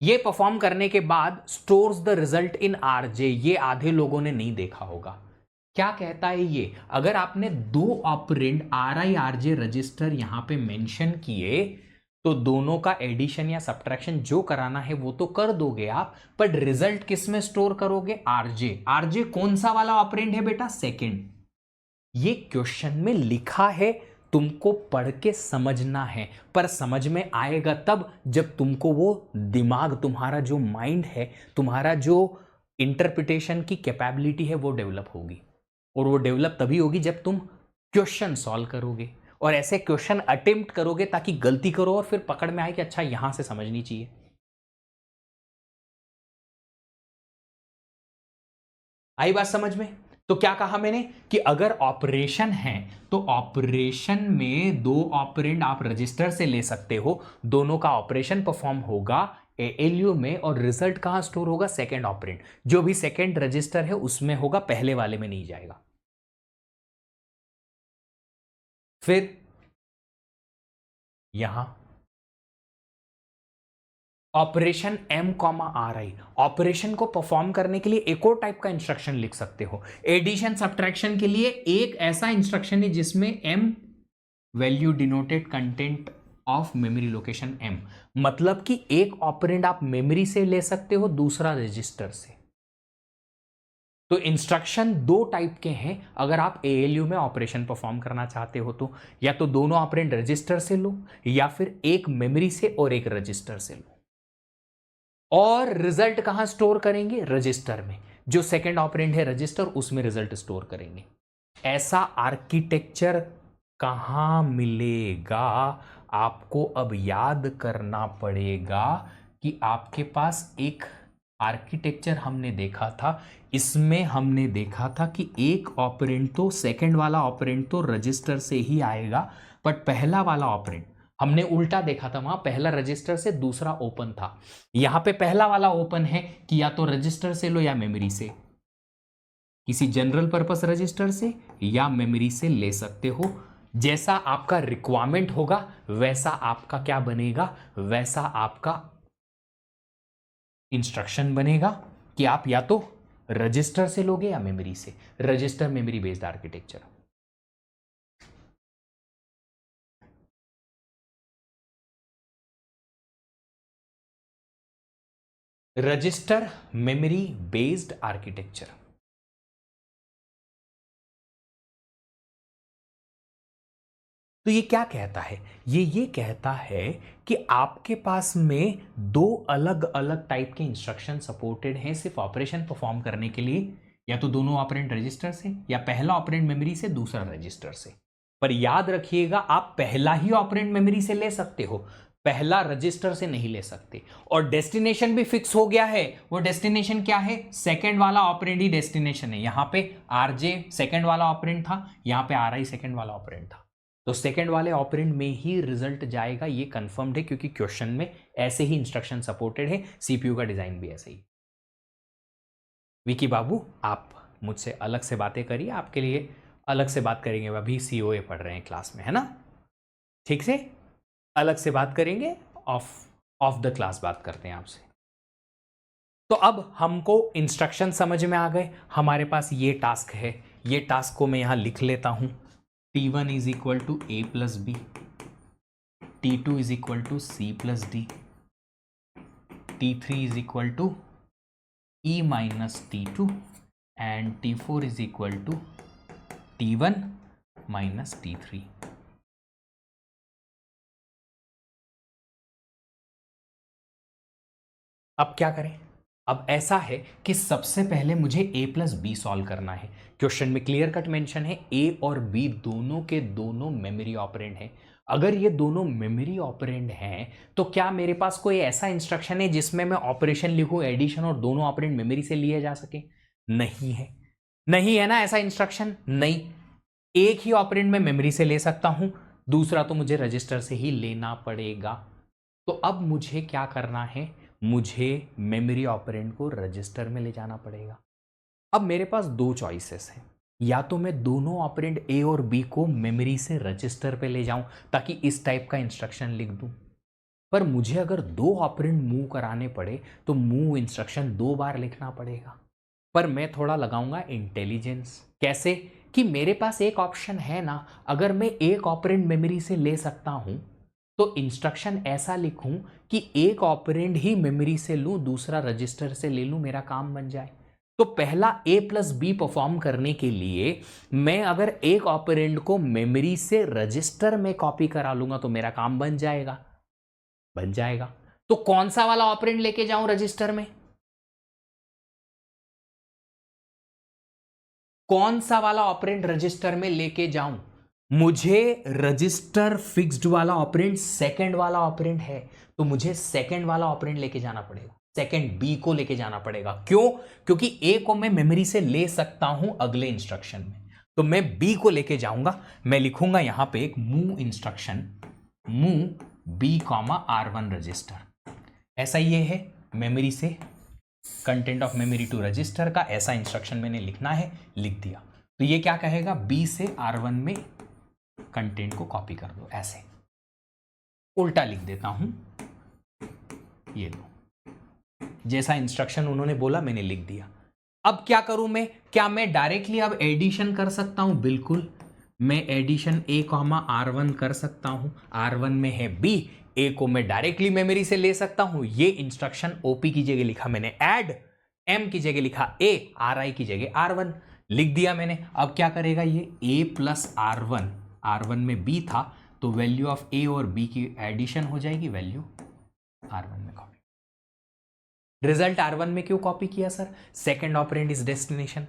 ये परफॉर्म करने के बाद stores the result in R J. ये आधे लोगों ने नहीं देखा होगा। क्या कहता है ये, अगर आपने दो operand are I R J register यहां पे मेंशन किए तो दोनों का एडिशन या सब्ट्रैक्शन जो कराना है वो तो कर दोगे आप, पर रिजल्ट किस में स्टोर करोगे, आरजे। आरजे कौन सा वाला ऑपरेंड है बेटा, सेकंड। ये क्वेश्चन में लिखा है, तुमको पढ़ के समझना है, पर समझ में आएगा तब जब तुमको वो दिमाग, तुम्हारा जो माइंड है, तुम्हारा जो इंटरप्रिटेशन की कैपेबिलिटी है वो डेवलप होगी। और वो डेवलप तभी होगी जब तुम क्वेश्चन सॉल्व करोगे और ऐसे क्वेश्चन अटेम्प्ट करोगे ताकि गलती करो और फिर पकड़ में आए कि अच्छा यहां से समझनी चाहिए। आई बात समझ में? तो क्या कहा मैंने कि अगर ऑपरेशन है तो ऑपरेशन में दो ऑपरेंड आप रजिस्टर से ले सकते हो, दोनों का ऑपरेशन परफॉर्म होगा एएलयू में और रिजल्ट कहां स्टोर होगा, सेकंड ऑपरेंड। जो भी सेकंड रजिस्टर है उसमें होगा, पहले वाले में नहीं जाएगा। फिर यहां operation M comma R I, operation को परफॉर्म करने के लिए एक और टाइप का इंस्ट्रक्शन लिख सकते हो। एडिशन सब्ट्रैक्शन के लिए एक ऐसा इंस्ट्रक्शन है जिसमें M value denoted content of memory location M, मतलब कि एक ऑपरेंड आप मेमोरी से ले सकते हो, दूसरा रजिस्टर से। तो इंस्ट्रक्शन दो टाइप के हैं अगर आप एएलयू में ऑपरेशन परफॉर्म करना चाहते हो तो, या तो दोनों ऑपरेंड रजिस्टर से लो या फिर एक मेमोरी से और एक रजिस्टर से लो। और रिजल्ट कहां स्टोर करेंगे, रजिस्टर में। जो सेकंड ऑपरेंड है रजिस्टर, उसमें रिजल्ट स्टोर करेंगे। ऐसा आर्किटेक्चर कहां मिलेगा, आपको अब याद करना पड़ेगा कि आपके पास एक आर्किटेक्चर हमने देखा था, इसमें हमने देखा था कि एक ऑपरेंड तो, सेकंड वाला ऑपरेंड तो रजिस्टर से ही आएगा, बट पहला वाला ऑपरेंड हमने उल्टा देखा था, वहां पहला रजिस्टर से दूसरा ओपन था। यहां पे पहला वाला ओपन है कि या तो रजिस्टर से लो या मेमोरी से, किसी जनरल पर्पस रजिस्टर से या मेमोरी से ले सकते हो। जैसा आपका रिक्वायरमेंट होगा वैसा आपका क्या बनेगा, वैसा आपका इंस्ट्रक्शन बनेगा कि आप या तो रजिस्टर से लोगे या मेमोरी से। Register memory based architecture. Register memory based architecture. तो ये क्या कहता है, ये कहता है कि आपके पास में दो अलग अलग टाइप के इंस्ट्रक्शन सपोर्टेड हैं सिर्फ ऑपरेशन परफॉर्म करने के लिए, या तो दोनों ऑपरेंड रजिस्टर से या पहला ऑपरेंड मेमोरी से दूसरा रजिस्टर से। पर याद रखिएगा आप पहला ही ऑपरेंड मेमोरी से ले सकते हो, पहला रजिस्टर से नहीं ले सकते। और डेस्टिनेशन भी फिक्स हो गया है, वो डेस्टिनेशन क्या है, सेकंड वाला ऑपरेंड ही डेस्टिनेशन है। यहां पे आरजे सेकंड वाला ऑपरेंड था, यहां पे आर आई सेकंड वाला ऑपरेंड था, तो सेकंड वाले ऑपरेंड में ही रिजल्ट जाएगा। ये कंफर्म्ड है क्योंकि क्वेश्चन में ऐसे ही इंस्ट्रक्शन सपोर्टेड है, सीपीयू का डिजाइन भी ऐसे ही। विकी बाबू आप मुझसे अलग से बातें करिए, आपके लिए अलग से बात करेंगे, अभी सीओए पढ़ रहे हैं क्लास में, है ना, ठीक से अलग से बात करेंगे, ऑफ द क्लास बात करते हैं आपसे। तो अब हमको इंस्ट्रक्शन समझ में आ गए, हमारे पास ये टास्क है, ये टास्क को मैं यहां लिख लेता हूं। T1 is equal to A plus B, T2 is equal to C plus D, T3 is equal to E minus T2 and T4 is equal to T1 minus T3। अब क्या करें, अब ऐसा है कि सबसे पहले मुझे a प्लस बी सॉल्व करना है। क्वेश्चन में क्लियर कट मेंशन है a और b दोनों के दोनों मेमोरी ऑपरेंड हैं। अगर ये दोनों मेमोरी ऑपरेंड हैं तो क्या मेरे पास कोई ऐसा इंस्ट्रक्शन है जिसमें मैं ऑपरेशन लिखूं एडिशन और दोनों ऑपरेंड मेमोरी से लिए जा सके? नहीं है, नहीं है ना ऐसा इंस्ट्रक्शन, नहीं। एक ही ऑपरेंड में मेमोरी से ले सकता हूं, दूसरा तो मुझे रजिस्टर से ही लेना पड़ेगा। तो अब मुझे क्या करना है, मुझे मेमोरी ऑपरेंड को रजिस्टर में ले जाना पड़ेगा। अब मेरे पास दो चॉइसेस हैं, या तो मैं दोनों ऑपरेंड ए और बी को मेमोरी से रजिस्टर पे ले जाऊं ताकि इस टाइप का इंस्ट्रक्शन लिख दूं, पर मुझे अगर दो ऑपरेंड मूव कराने पड़े तो मूव इंस्ट्रक्शन दो बार लिखना पड़ेगा। पर मैं थोड़ा लगाऊंगा इंटेलिजेंस। कैसे? कि मेरे पास एक ऑप्शन है ना, अगर मैं एक ऑपरेंड मेमोरी से ले सकता हूं तो इंस्ट्रक्शन ऐसा लिखूं कि एक ऑपरेंड ही मेमोरी से लूं, दूसरा रजिस्टर से ले लूं, मेरा काम बन जाए। तो पहला ए प्लस बी परफॉर्म करने के लिए मैं अगर एक ऑपरेंड को मेमोरी से रजिस्टर में कॉपी करा लूंगा तो मेरा काम बन जाएगा। बन जाएगा। तो कौन सा वाला ऑपरेंड लेके जाऊं रजिस्टर में? कौन सा वाला ऑपरेंड रजिस्टर में लेके जाऊं? मुझे रजिस्टर फिक्स्ड वाला ऑपरेंड सेकंड वाला ऑपरेंड है, तो मुझे सेकंड वाला ऑपरेंड लेके जाना पड़ेगा, सेकंड बी को लेके जाना पड़ेगा। क्यों? क्योंकि ए को मैं मेमोरी से ले सकता हूं अगले इंस्ट्रक्शन में, तो मैं बी को लेके जाऊंगा। मैं लिखूंगा यहां पे एक move instruction, move B comma R1 register. ऐसा ये है, मेमोरी से content of memory to register का ऐसा इंस्ट्रक्शन मैंने लिखना है, लिख दिया। तो ये क्या कहेगा, बी से R1 में कंटेंट को कॉपी कर दो। ऐसे उल्टा लिख देता हूं, ये लो, जैसा इंस्ट्रक्शन उन्होंने बोला मैंने लिख दिया। अब क्या करूं मैं? क्या मैं डायरेक्टली अब एडिशन कर सकता हूं? बिल्कुल, मैं एडिशन ए कॉमा R1 कर सकता हूं। R1 में है बी, ए को मैं डायरेक्टली मेमोरी से ले सकता हूं। ये इंस्ट्रक्शन ओपी की जगह लिखा मैंने ऐड, एम की जगह लिखा ए, आर आई की जगह R1 लिख दिया मैंने। अब क्या करेगा ये, ए प्लस R1, R1 में बी था तो वैल्यू ऑफ ए और बी की एडिशन हो जाएगी, वैल्यू R1 में कॉपी। रिजल्ट R1 में क्यों कॉपी किया sir? Second operand is destination.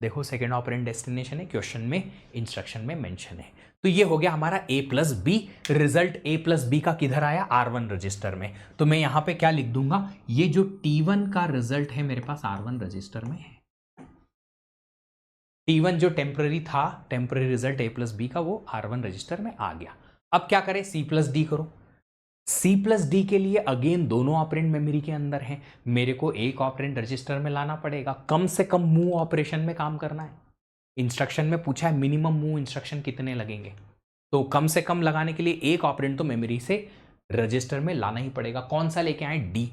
देखो सेकेंड ऑपरेंड डेस्टिनेशन है, क्वेश्चन में इंस्ट्रक्शन में मेंशन है। तो ये हो गया हमारा a plus B. Result a plus B का किधर आया, R1 रजिस्टर में। तो मैं यहां पे क्या लिख दूंगा, ये जो T1 का रिजल्ट है मेरे पास R1 रजिस्टर में है। T1 जो टेम्पररी था, temporary result a plus B का, वो R1 रजिस्टर में आ गया। अब क्या करें, C प्लस डी करो। C प्लस डी के लिए अगेन दोनों ऑपरेंड मेमोरी के अंदर है, मेरे को एक ऑपरेंड रजिस्टर में लाना पड़ेगा। कम से कम मूव ऑपरेशन में काम करना है। इंस्ट्रक्शन में पूछा है मिनिमम मूव इंस्ट्रक्शन कितने लगेंगे, तो कम से कम लगाने के लिए एक ऑपरेंड तो मेमोरी से रजिस्टर में लाना ही पड़ेगा। कौन सा लेके आए, डी।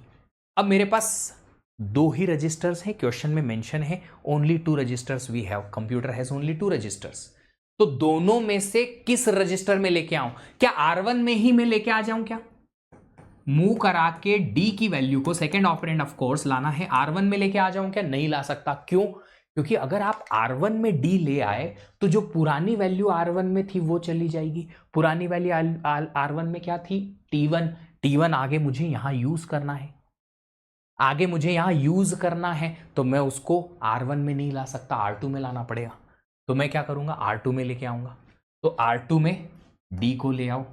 अब मेरे पास दो ही रजिस्टर्स हैं, क्वेश्चन में मेंशन है only 2 registers we have, computer has only 2 registers. तो दोनों में से किस रजिस्टर में लेके आऊं? क्या R1 में ही मैं लेके आ जाऊं? क्या मूव करा के डी की वैल्यू को, सेकेंड ऑपरेंड ऑफ कोर्स लाना है, R1 में लेके आ जाऊं? क्या नहीं ला सकता। क्यों? क्योंकि अगर आप R1 में D ले आए तो जो पुरानी वैल्यू R1 में थी वो चली जाएगी। पुरानी वैल्यू R1 में क्या थी, T1। T1 आगे मुझे यहां यूज करना है, आगे मुझे यहां यूज करना है, तो मैं उसको R1 में नहीं ला सकता, R2 में लाना पड़ेगा। तो मैं क्या करूंगा, R2 में लेके आऊंगा। तो R2 में D को ले आओ।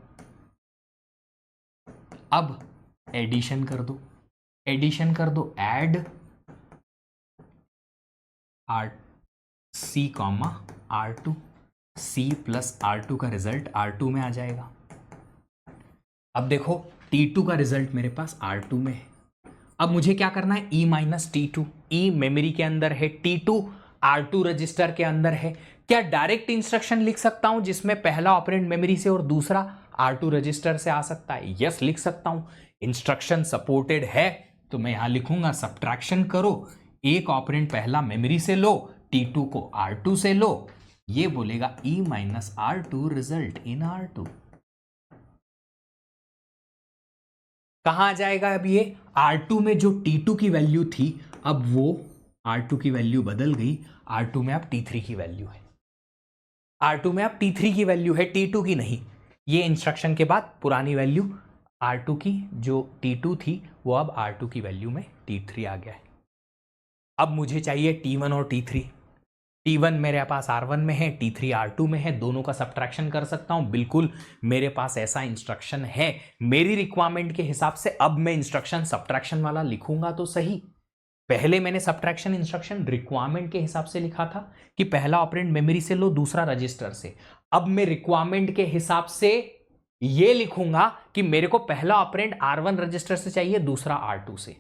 अब एडिशन कर दो, एडिशन कर दो, add C comma R2, C plus R2 का रिजल्ट R2 में आ जाएगा। अब देखो T2 का रिजल्ट मेरे पास R2 में है। अब मुझे क्या करना है, E minus T2। E memory के अंदर है, T2 R2 रजिस्टर के अंदर है। क्या डायरेक्ट इंस्ट्रक्शन लिख सकता हूं जिसमें पहला ऑपरेंड मेमोरी से और दूसरा R2 रजिस्टर से आ सकता है? यस, लिख सकता हूं। इंस्ट्रक्शन सपोर्टेड है तो मैं यहां लिखूंगा सब्ट्रैक्शन करो, एक ऑपरेंड पहला मेमोरी से लो, T2 को R2 से लो। ये बोलेगा E minus R2 result in R2। कहां आ जाएगा अब ये, R2 में जो T2 की वैल्यू थी अब वो R2 की वैल्यू बदल गई, R2 में अब T3 की वैल्यू है। R2 में अब T3 की वैल्यू है, T2 की नहीं। ये इंस्ट्रक्शन के बाद पुरानी वैल्यू R2 की जो T2 थी वो अब R2 की वैल्यू में T3 आ गया है। अब मुझे चाहिए T1 और T3। T1 मेरे पास R1 में है, T3 R2 में है, दोनों का सब्ट्रैक्शन कर सकता हूं। बिल्कुल मेरे पास ऐसा इंस्ट्रक्शन है, मेरी रिक्वायरमेंट के हिसाब से अब मैं इंस्ट्रक्शन सब्ट्रैक्शन वाला लिखूंगा तो सही। पहले मैंने सब्ट्रैक्शन इंस्ट्रक्शन रिक्वायरमेंट के हिसाब से लिखा था कि पहला ऑपरेंड मेमोरी से लो, दूसरा रजिस्टर से। अब मैं रिक्वायरमेंट के हिसाब से ये लिखूंगा कि मेरे को पहला ऑपरेंड R1 रजिस्टर से चाहिए, दूसरा R2 से।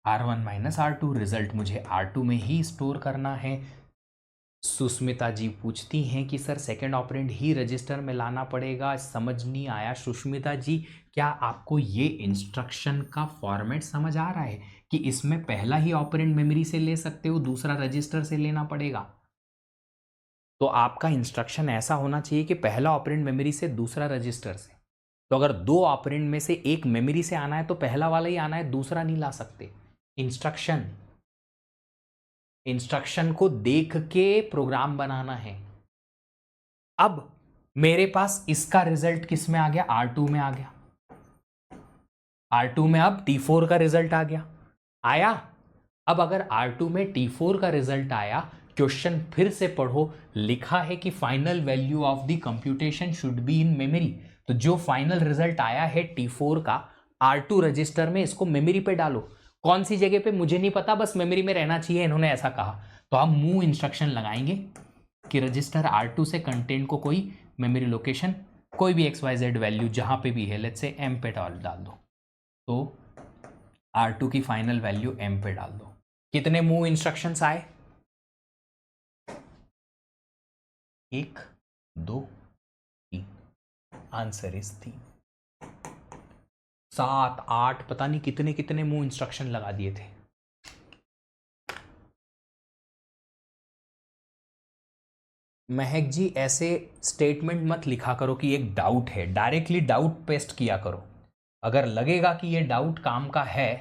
R1 माइनस R2, रिजल्ट मुझे R2 में ही स्टोर करना है। सुष्मिता जी पूछती हैं कि सर सेकेंड ऑपरेंड ही रजिस्टर में लाना पड़ेगा, समझ नहीं आया। सुष्मिता जी, क्या आपको ये इंस्ट्रक्शन का फॉर्मेट समझ आ रहा है कि इसमें पहला ही ऑपरेंड मेमोरी से ले सकते हो, दूसरा रजिस्टर से लेना पड़ेगा? तो आपका इंस्ट्रक्शन ऐसा होना चाहिए कि पहला ऑपरेंड मेमोरी से, दूसरा रजिस्टर से। तो अगर दो ऑपरेंड में से एक मेमोरी से आना है तो पहला वाला ही आना है, दूसरा नहीं ला सकते। इंस्ट्रक्शन को देख के प्रोग्राम बनाना है। अब मेरे पास इसका रिजल्ट किस में आ गया? R2 में आ गया। R2 में अब T4 का रिजल्ट आ गया, आया। अब अगर R2 में T4 का रिजल्ट आया, क्वेश्चन फिर से पढ़ो, लिखा है कि final value of the computation should be in memory. तो जो फाइनल रिजल्ट आया है T4 का R2 रजिस्टर में, इसको मेमोरी पे डालो। कौन सी जगह पे मुझे नहीं पता, बस मेमोरी में रहना चाहिए, इन्होंने ऐसा कहा। तो हम मूव इंस्ट्रक्शन लगाएंगे कि रजिस्टर R2 से कंटेंट को कोई मेमोरी लोकेशन, कोई भी XYZ वैल्यू जहां पे भी है, लेट्स से M पे डाल दो। तो R2 की फाइनल वैल्यू M पे डाल दो। कितने मूव इंस्ट्रक्शंस आए? 1 2 3। Answer is 3। 7 8 पता नहीं कितने कितने मूव इंस्ट्रक्शन लगा दिए थे। महक जी, ऐसे स्टेटमेंट मत लिखा करो कि एक डाउट है, डायरेक्टली डाउट पेस्ट किया करो। अगर लगेगा कि ये डाउट काम का है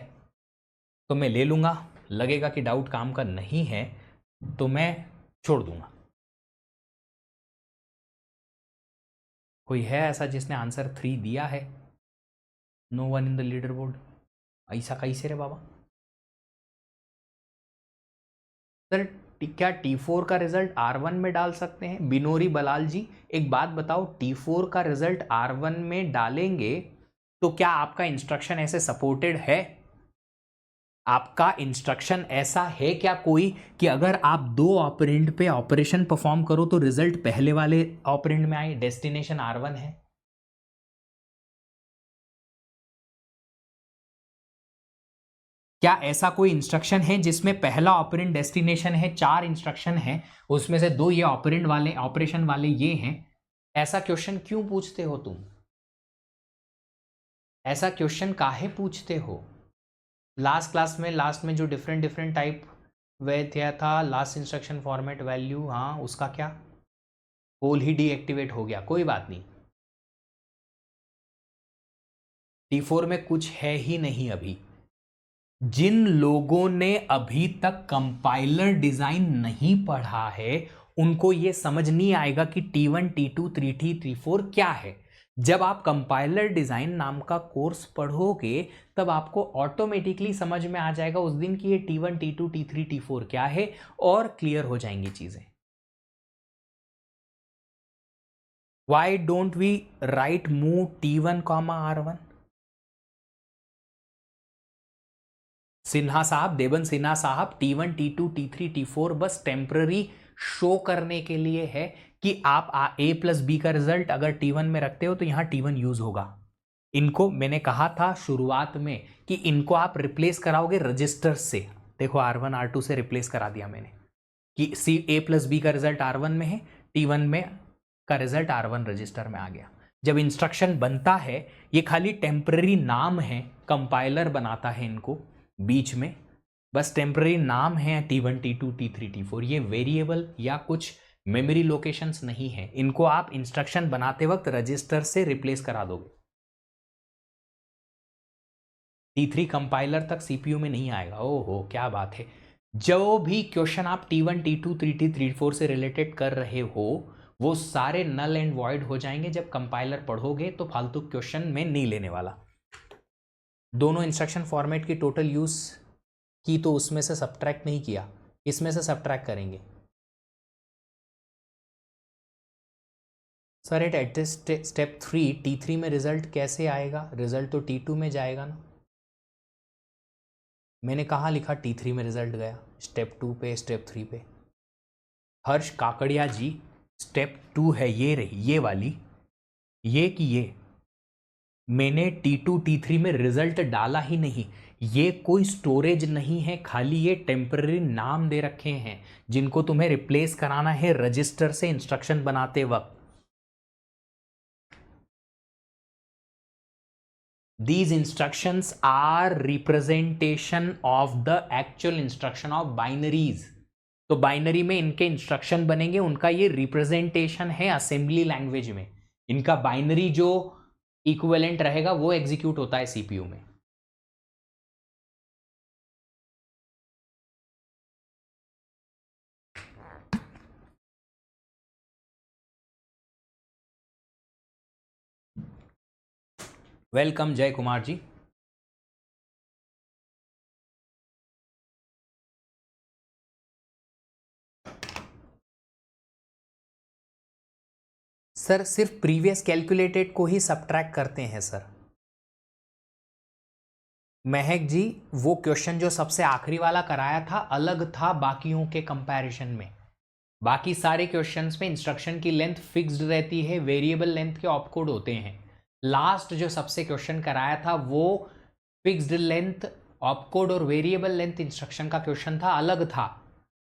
तो मैं ले लूंगा, लगेगा कि डाउट काम का नहीं है तो मैं छोड़ दूंगा। कोई है ऐसा जिसने आंसर 3 दिया है? No one in the leaderboard. ऐसा कैसे रे बाबा? सर क्या T4 का रिजल्ट R1 में डाल सकते हैं? बिनोरी बलाल जी, एक बात बताओ, T4 का रिजल्ट R1 में डालेंगे तो क्या आपका इंस्ट्रक्शन ऐसे सपोर्टेड है? आपका इंस्ट्रक्शन ऐसा है क्या कोई कि अगर आप दो ऑपरेंड पे ऑपरेशन परफॉर्म करो तो रिजल्ट पहले वाले ऑपरेंड में आए? डेस्टिनेशन R1 है। क्या ऐसा कोई इंस्ट्रक्शन है जिसमें पहला ऑपरेंड डेस्टिनेशन है, 4 इंस्ट्रक्शन है, उसमें से 2 ये ऑपरेंड वाले, ऑपरेशन वाले ये हैं? ऐसा क्वेश्चन क्यों पूछते हो तुम? ऐसा क्वेश्चन काहे पूछते हो? लास्ट क्लास में, लास्ट में जो डिफरेंट डिफरेंट टाइप वे दिया था, लास्ट इंस्ट्रक्शन फॉर्मेट वैल्यू, हाँ उसका क्या? पोल ही डीएक्टिवेट हो गया, कोई बात नहीं। T4 में कुछ है ही नहीं अभी। जिन लोगों ने अभी तक कंपाइलर डिजाइन नहीं पढ़ा है उनको यह समझ नहीं आएगा कि T1 T2 3T 3-4 क्या है। जब आप कंपाइलर डिजाइन नाम का कोर्स पढ़ोगे तब आपको ऑटोमेटिकली समझ में आ जाएगा उस दिन कि ये T1 T2 T3 T4 क्या है, और क्लियर हो जाएंगी चीजें। Why don't we write move T1, R1? Sinha साहब, देवन सिन्हा साहब, T1 T2 T3 T4 बस टेम्पररी शो करने के लिए है कि आप A प्लस बी का रिजल्ट अगर T1 में रखते हो तो यहां T1 यूज होगा। इनको मैंने कहा था शुरुआत में कि इनको आप रिप्लेस कराओगे रजिस्टर से। देखो R1 R2 से रिप्लेस करा दिया मैंने कि A प्लस बी का रिजल्ट R1 में है, T1 में का रिजल्ट R1 रजिस्टर में आ गया। जब इंस्ट्रक्शन बनता है ये खाली टेम्पररी नाम है, कंपाइलर बनाता है इनको बीच में, बस टेम्पररी नाम है T1 T2 T3 T4। ये वेरिएबल या कुछ मेमोरी लोकेशंस नहीं है, इनको आप इंस्ट्रक्शन बनाते वक्त रजिस्टर से रिप्लेस करा दोगे। T3 कंपाइलर तक CPU में नहीं आएगा। ओहो क्या बात है। जो भी क्वेश्चन आप T1 T2 3T 3-4 से रिलेटेड कर रहे हो वो सारे नल एंड वॉइड हो जाएंगे जब कंपाइलर पढ़ोगे, तो फालतू क्वेश्चन में नहीं लेने वाला। दोनों इंस्ट्रक्शन फॉर्मेट की टोटल यूज की तो उसमें से सब्ट्रैक्ट नहीं किया, इसमें से सब्ट्रैक्ट करेंगे। Sir at this step 3 T3 में रिजल्ट कैसे आएगा? रिजल्ट तो T2 में जाएगा ना। मैंने कहाँ लिखा T3 में रिजल्ट गया? स्टेप 2 पे, स्टेप 3 पे। हर्ष काकड़िया जी, स्टेप 2 है ये रही, ये वाली, ये कि ये मैंने T2 T3 में रिजल्ट डाला ही नहीं। ये कोई स्टोरेज नहीं है, खाली ये टेम्पररी नाम दे रखे हैं जिनको तुम्हें रिप्लेस कराना है रजिस्टर से इंस्ट्रक्शन बनाते वक्त। These instructions are representation of the actual instruction of binaries। तो बाइनरी में इनके इंस्ट्रक्शन बनेंगे, उनका ये रिप्रेजेंटेशन है असेंबली लैंग्वेज में। इनका बाइनरी जो इक्विवेलेंट रहेगा वो एग्जीक्यूट होता है सीपीयू में। वेलकम जय कुमार जी। सर सिर्फ प्रीवियस कैलकुलेटेड को ही सबट्रैक्ट करते हैं सर। महक जी, वो क्वेश्चन जो सबसे आखिरी वाला कराया था अलग था बाकियों के कंपैरिजन में। बाकी सारे क्वेश्चंस में इंस्ट्रक्शन की लेंथ फिक्स्ड रहती है, वेरिएबल लेंथ के ऑपकोड होते हैं। लास्ट जो सबसे क्वेश्चन कराया था वो फिक्स्ड लेंथ ऑपकोड और वेरिएबल लेंथ इंस्ट्रक्शन का क्वेश्चन था, अलग था,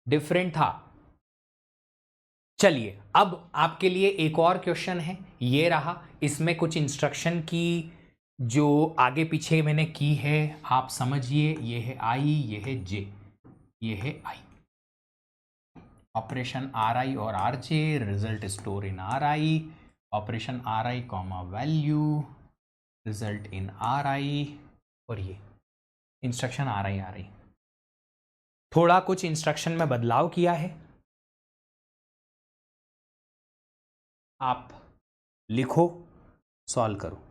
डिफरेंट था। चलिए अब आपके लिए एक और क्वेश्चन है, ये रहा। इसमें कुछ इंस्ट्रक्शन की जो आगे पीछे मैंने की है आप समझिए। ये है आई, ये है जे, ये है आई। ऑपरेशन आर आई और R J, result store in are I, operation are I comma value, result in are आई, और ये इंस्ट्रक्शन आर आई आर आई। थोड़ा कुछ इंस्ट्रक्शन में बदलाव किया है। आप लिखो, सॉल्व करो।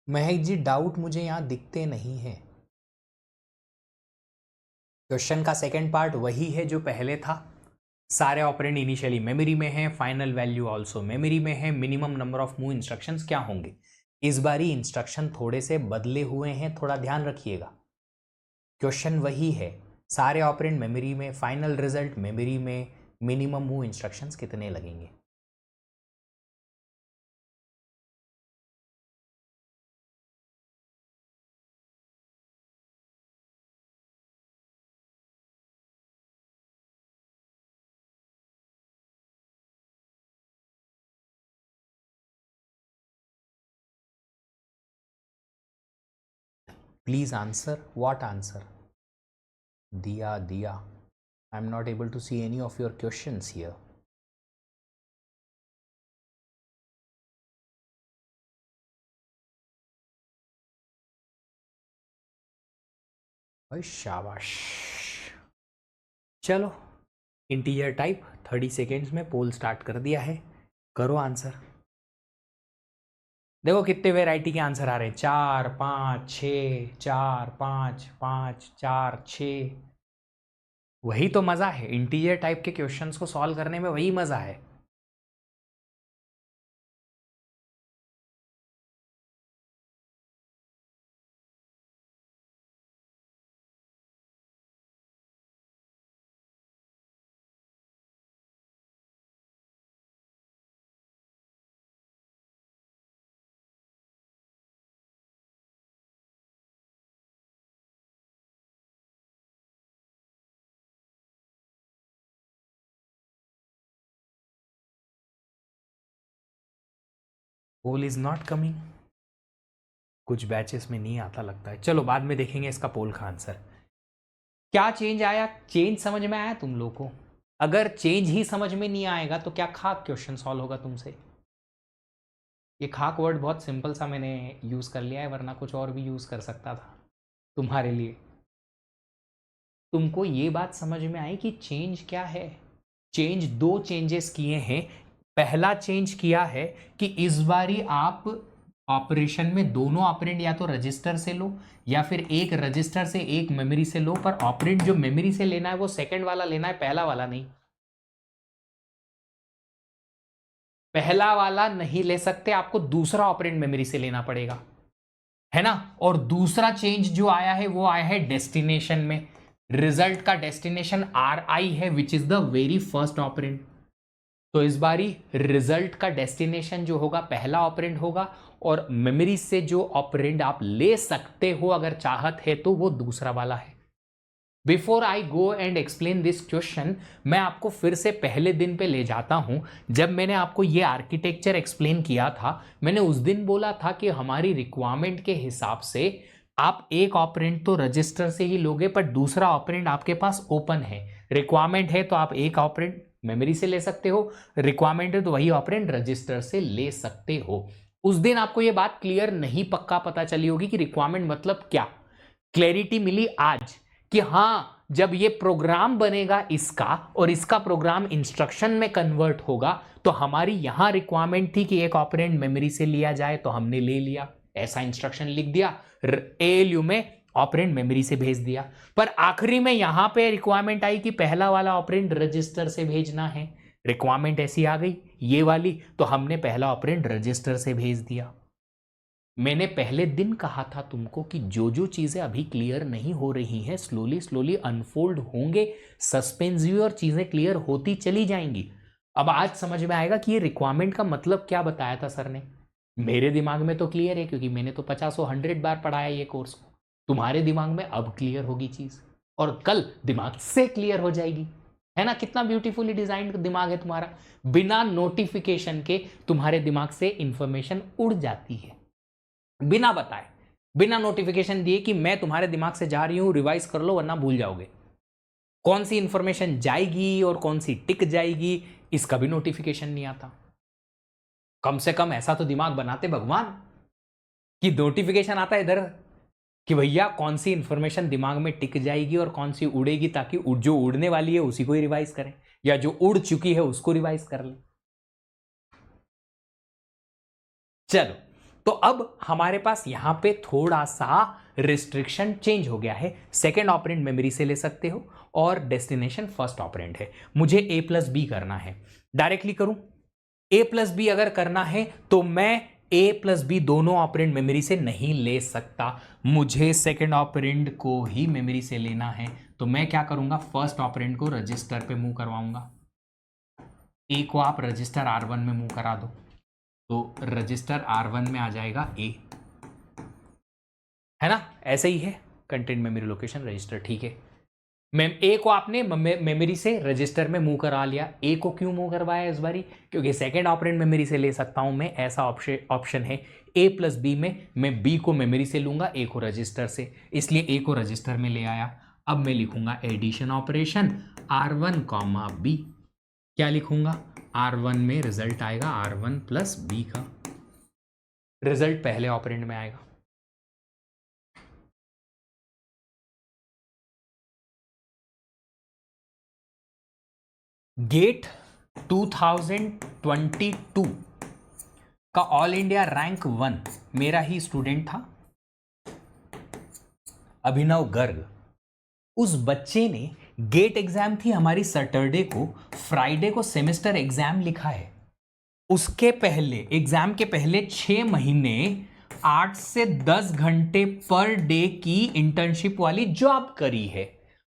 महक जी, डाउट मुझे यहाँ दिखते नहीं है। क्वेश्चन का सेकंड पार्ट वही है जो पहले था। सारे ऑपरेंड इनिशियली मेमोरी में है, फाइनल वैल्यू आल्सो मेमोरी में है, minimum number of move instructions क्या होंगे। इस बारी इंस्ट्रक्शन थोड़े से बदले हुए हैं, थोड़ा ध्यान रखिएगा। क्वेश्चन वही है, सारे ऑपरेंड मेमोरी में, फाइनल रिजल्ट मेमोरी में, मिनिमम मूव इंस्ट्रक्शंस कितने लगेंगे। Please answer, what answer. दिया दिया, I am not able to see any of your questions here. भाई शाबाश। चलो, इंटीजर टाइप 30 सेकेंड्स में पोल स्टार्ट कर दिया है, करो आंसर। देखो कितने वेराइटी के आंसर आ रहे हैं, 4 5 6, 4 5 5 4 6। वही तो मज़ा है इंटीजर टाइप के क्वेश्चंस को सॉल्व करने में, वही मज़ा है। पोल इज नॉट कमिंग, कुछ बैचेस में नहीं आता लगता है। चलो बाद में देखेंगे इसका पोल का आंसर। क्या चेंज आया? चेंज समझ में आया तुम लोग को? अगर चेंज ही समझ में नहीं आएगा तो क्या खाक क्वेश्चन सॉल्व होगा तुमसे? ये खाक वर्ड बहुत सिंपल सा मैंने यूज कर लिया है, वरना कुछ और भी यूज कर सकता था तुम्हारे लिए। तुमको ये बात समझ में आई कि चेंज क्या है? चेंज दो चेंजेस किए हैं। पहला चेंज किया है कि इस बारी आप ऑपरेशन में दोनों ऑपरेंड या तो रजिस्टर से लो या फिर एक रजिस्टर से एक मेमोरी से लो, पर ऑपरेंड जो मेमोरी से लेना है वो सेकंड वाला लेना है, पहला वाला नहीं। पहला वाला नहीं ले सकते, आपको दूसरा ऑपरेंड मेमोरी से लेना पड़ेगा, है ना। और दूसरा चेंज जो आया है वो आया है डेस्टिनेशन में। रिजल्ट का डेस्टिनेशन RI है, which is the very first operand. तो इस बारी रिजल्ट का डेस्टिनेशन जो होगा पहला ऑपरेंड होगा, और मेमोरी से जो ऑपरेंड आप ले सकते हो अगर चाहत है तो वो दूसरा वाला है। Before I go and explain this question, मैं आपको फिर से पहले दिन पे ले जाता हूं जब मैंने आपको ये आर्किटेक्चर एक्सप्लेन किया था। मैंने उस दिन बोला था कि हमारी रिक्वायरमेंट के हिसाब से आप एक ऑपरेंड तो रजिस्टर से ही लोगे, पर दूसरा ऑपरेंड आपके पास ओपन है। रिक्वायरमेंट है तो आप एक ऑपरेंड मेमोरी से ले सकते हो, रिक्वायरमेंट है तो वही ऑपरेंड रजिस्टर से ले सकते हो। उस दिन आपको ये बात क्लियर नहीं पक्का पता चली होगी कि रिक्वायरमेंट मतलब क्या। क्लैरिटी मिली आज कि हाँ, जब ये प्रोग्राम बनेगा इसका और इसका प्रोग्राम इंस्ट्रक्शन में कन्वर्ट होगा तो हमारी यहां रिक्वायरमेंट थी कि एक ऑपरेंड मेमोरी से लिया जाए, तो हमने ले लिया, ऐसा इंस्ट्रक्शन लिख दिया, ALU में ऑपरेंड मेमोरी से भेज दिया। पर आखिरी में यहां पे रिक्वायरमेंट आई कि पहला वाला ऑपरेंड रजिस्टर से भेजना है, रिक्वायरमेंट ऐसी आ गई ये वाली, तो हमने पहला ऑपरेंड रजिस्टर से भेज दिया। मैंने पहले दिन कहा था तुमको कि जो जो चीजें अभी क्लियर नहीं हो रही हैं स्लोली स्लोली अनफोल्ड होंगे, सस्पेंसिव और चीजें क्लियर होती चली जाएंगी। अब आज समझ में आएगा कि ये रिक्वायरमेंट का मतलब क्या बताया था सर ने। मेरे दिमाग में तो क्लियर है क्योंकि मैंने तो 50-100 बार पढ़ाया ये कोर्स को। तुम्हारे दिमाग में अब क्लियर होगी चीज, और कल दिमाग से क्लियर हो जाएगी, है ना। कितना ब्यूटीफुली डिजाइंड दिमाग है तुम्हारा, बिना नोटिफिकेशन के तुम्हारे दिमाग से इंफॉर्मेशन उड़ जाती है, बिना बताए, बिना नोटिफिकेशन दिए कि मैं तुम्हारे दिमाग से जा रही हूं, रिवाइज कर लो वरना भूल जाओगे। कौन सी इंफॉर्मेशन जाएगी और कौन सी टिक जाएगी इसका भी नोटिफिकेशन नहीं आता। कम से कम ऐसा तो दिमाग बनाते भगवान कि नोटिफिकेशन आता है इधर कि भैया कौन सी इंफॉर्मेशन दिमाग में टिक जाएगी और कौन सी उड़ेगी, ताकि जो उड़ने वाली है उसी को ही रिवाइज करें, या जो उड़ चुकी है उसको रिवाइज कर ले। चलो, तो अब हमारे पास यहां पे थोड़ा सा रिस्ट्रिक्शन चेंज हो गया है। सेकेंड ऑपरेंड मेमोरी से ले सकते हो और डेस्टिनेशन फर्स्ट ऑपरेंड है। मुझे A+B करना है, डायरेक्टली करूं? A+B अगर करना है तो मैं A+B दोनों ऑपरेंड मेमोरी से नहीं ले सकता, मुझे सेकेंड ऑपरेंड को ही मेमोरी से लेना है। तो मैं क्या करूंगा, फर्स्ट ऑपरेंड को रजिस्टर पे मूव करवाऊंगा। A को आप रजिस्टर R1 में मूव करा दो, तो रजिस्टर R1 में आ जाएगा A, है ना। ऐसे ही है, कंटेंट मेमोरी लोकेशन रजिस्टर, ठीक है। A को आपने मेमोरी से रजिस्टर में मूव करा लिया। A को क्यों मूव करवाया इस बारी? क्योंकि सेकेंड ऑपरेंड मेमोरी से ले सकता हूं मैं, ऐसा ऑप्शन है A+B में। मैं B को मेमोरी से लूंगा, A को रजिस्टर से, इसलिए A को रजिस्टर में ले आया। अब मैं लिखूंगा एडिशन ऑपरेशन R1, B। क्या लिखूंगा? R1 में रिजल्ट आएगा R1 + B का, रिजल्ट पहले ऑपरेंड में आएगा। गेट 2022 का ऑल इंडिया रैंक 1 मेरा ही स्टूडेंट था, अभिनव गर्ग। उस बच्चे ने, गेट एग्जाम थी हमारी सैटरडे को, फ्राइडे को सेमेस्टर एग्जाम लिखा है। उसके पहले, एग्जाम के पहले 6 महीने 8 से 10 घंटे पर डे की इंटर्नशिप वाली जॉब करी है,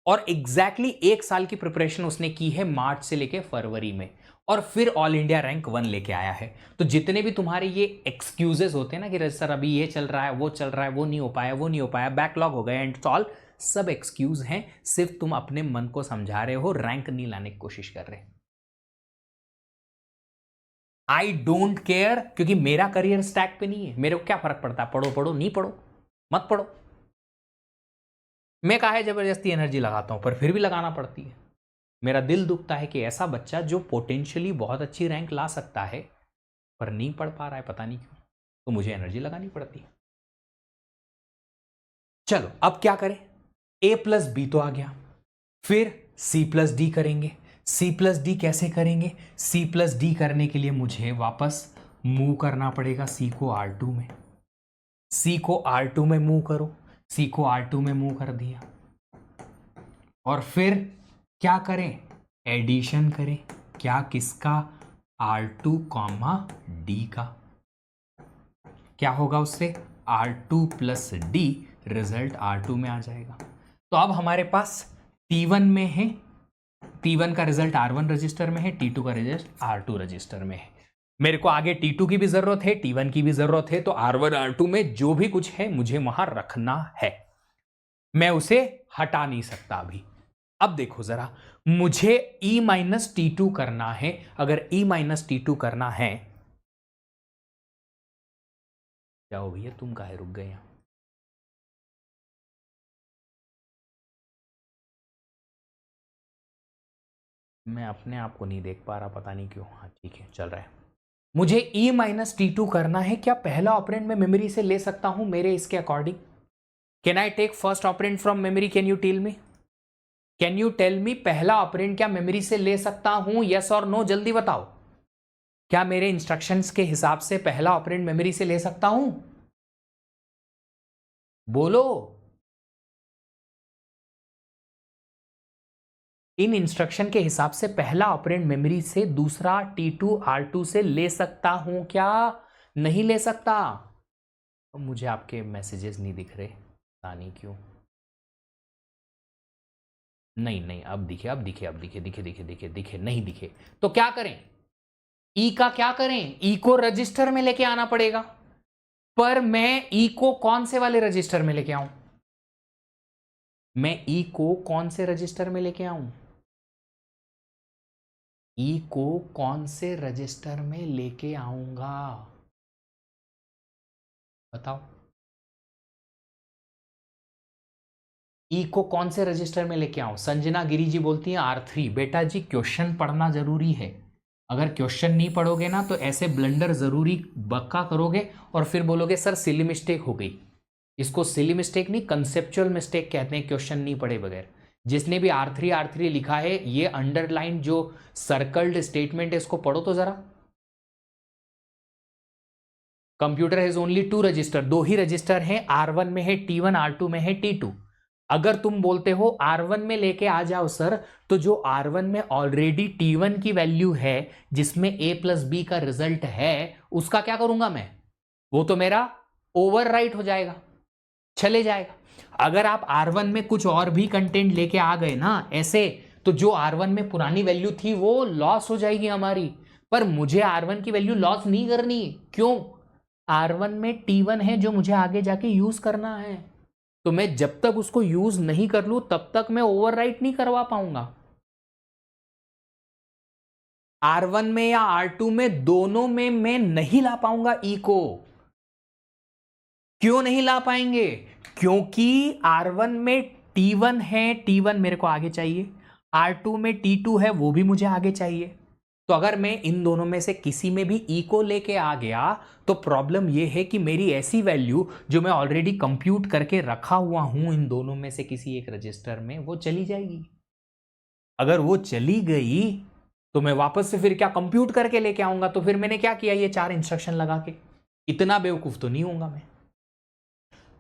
और एग्जैक्टली 1 साल की प्रिपरेशन उसने की है मार्च से लेके फरवरी में, और फिर ऑल इंडिया रैंक 1 लेके आया है। तो जितने भी तुम्हारे ये एक्सक्यूजेस होते हैं ना कि सर अभी ये चल रहा है, वो चल रहा है, वो नहीं हो पाया, वो नहीं हो पाया, बैकलॉग हो गया एंड ऑल, सब एक्सक्यूज हैं, सिर्फ तुम अपने मन को समझा रहे हो, रैंक नहीं लाने की कोशिश कर रहे। आई डोंट केयर, क्योंकि मेरा करियर स्टैक पे नहीं है, मेरे को क्या फर्क पड़ता है, पढ़ो पढ़ो नहीं पढ़ो मत पढ़ो। मैं काहे जबरदस्ती एनर्जी लगाता हूं, पर फिर भी लगाना पड़ती है। मेरा दिल दुखता है कि ऐसा बच्चा जो पोटेंशियली बहुत अच्छी रैंक ला सकता है पर नहीं पढ़ पा रहा है, पता नहीं क्यों, तो मुझे एनर्जी लगानी पड़ती है। चलो अब क्या करें, a प्लस बी तो आ गया, फिर c प्लस डी करेंगे। c प्लस डी कैसे करेंगे, c प्लस डी करने के लिए मुझे वापस मूव करना पड़ेगा c को R2 में। c को R2 में मूव करो, c को R2 में मूव कर दिया, और फिर क्या करें, एडिशन करें। क्या, किसका, R2 कॉमा डी का। क्या होगा उससे, R2 plus D, result R2 में आ जाएगा। तो अब हमारे पास T1 में है, T1 का रिजल्ट R1 रजिस्टर में है, T2 का रिजल्ट R2 रजिस्टर में है। मेरे को आगे T2 की भी जरूरत है, T1 की भी जरूरत है, तो R1 R2 में जो भी कुछ है मुझे वहां रखना है, मैं उसे हटा नहीं सकता अभी। अब देखो जरा, मुझे E माइनस T2 करना है। अगर E माइनस T2 करना है, क्या हो भैया तुम काहे रुक गए यहां, मैं अपने आप को नहीं देख पा रहा, पता नहीं क्यों। हाँ ठीक है, चल रहा है। मुझे E माइनस T2 करना है। क्या पहला ऑपरेंड मैं मेमोरी से ले सकता हूं मेरे इसके according? Can I take first operand from memory? Can you tell me, can you tell me, पहला ऑपरेंड क्या मेमोरी से ले सकता हूं? यस और नो, जल्दी बताओ। क्या मेरे इंस्ट्रक्शंस के हिसाब से पहला ऑपरेंड मेमोरी से ले सकता हूं? बोलो। इन इंस्ट्रक्शन के हिसाब से पहला ऑपरेंड मेमोरी से दूसरा T2 R2 से ले सकता हूं क्या? नहीं ले सकता। मुझे आपके मैसेजेस नहीं दिख रहे, पता नहीं क्यों। नहीं नहीं, अब दिखे, अब दिखे, अब दिखे, दिखे दिखे दिखे दिखे, नहीं दिखे। तो क्या करें, ई का क्या करें, ई को रजिस्टर में लेके आना पड़ेगा। पर मैं ई को कौन से वाले रजिस्टर में लेके आऊं? मैं ई को कौन से रजिस्टर में लेके आऊं? ई को कौन से रजिस्टर में लेके आऊंगा, बताओ। ई को कौन से रजिस्टर में लेके आऊं? संजना गिरी जी बोलती हैं R3। बेटा जी क्वेश्चन पढ़ना जरूरी है, अगर क्वेश्चन नहीं पढ़ोगे ना तो ऐसे ब्लंडर जरूरी बक्का करोगे और फिर बोलोगे सर सिली मिस्टेक हो गई। इसको सिली मिस्टेक नहीं, कंसेप्चुअल मिस्टेक कहते हैं, क्वेश्चन नहीं पढ़े बगैर। जिसने भी R3 लिखा है, ये अंडरलाइन जो सर्कल्ड स्टेटमेंट है इसको पढ़ो तो जरा। Computer has only 2 register, 2 he register हैं, R1 में है T1, R2 में है T2। अगर तुम बोलते हो R1 में लेके आ जाओ सर, तो जो R1 में ऑलरेडी T1 की वैल्यू है जिसमें A प्लस बी का रिजल्ट है, उसका क्या करूंगा मैं? वो तो मेरा ओवरराइट हो जाएगा, चले जाएगा। अगर आप R1 में कुछ और भी कंटेंट लेके आ गए ना ऐसे, तो जो R1 में पुरानी वैल्यू थी वो लॉस हो जाएगी हमारी। पर मुझे R1 की वैल्यू लॉस नहीं करनी। क्यों? R1 में T1 है जो मुझे आगे जाके यूज करना है, तो मैं जब तक उसको यूज नहीं कर लूं तब तक मैं ओवरराइट नहीं करवा पाऊंगा। R1 में या R2 में, दोनों में मैं नहीं ला पाऊंगा ई को। क्यों नहीं ला पाएंगे? क्योंकि R1 में T1 है, T1 मेरे को आगे चाहिए, R2 में T2 है, वो भी मुझे आगे चाहिए। तो अगर मैं इन दोनों में से किसी में भी ई को लेके आ गया तो प्रॉब्लम यह है कि मेरी ऐसी वैल्यू जो मैं ऑलरेडी कंप्यूट करके रखा हुआ हूं इन दोनों में से किसी एक रजिस्टर में, वो चली जाएगी। अगर वो चली गई तो मैं वापस से फिर क्या कंप्यूट करके लेके आऊंगा? तो फिर मैंने क्या किया, ये 4 इंस्ट्रक्शन लगा के। इतना बेवकूफ तो नहीं होऊंगा मैं।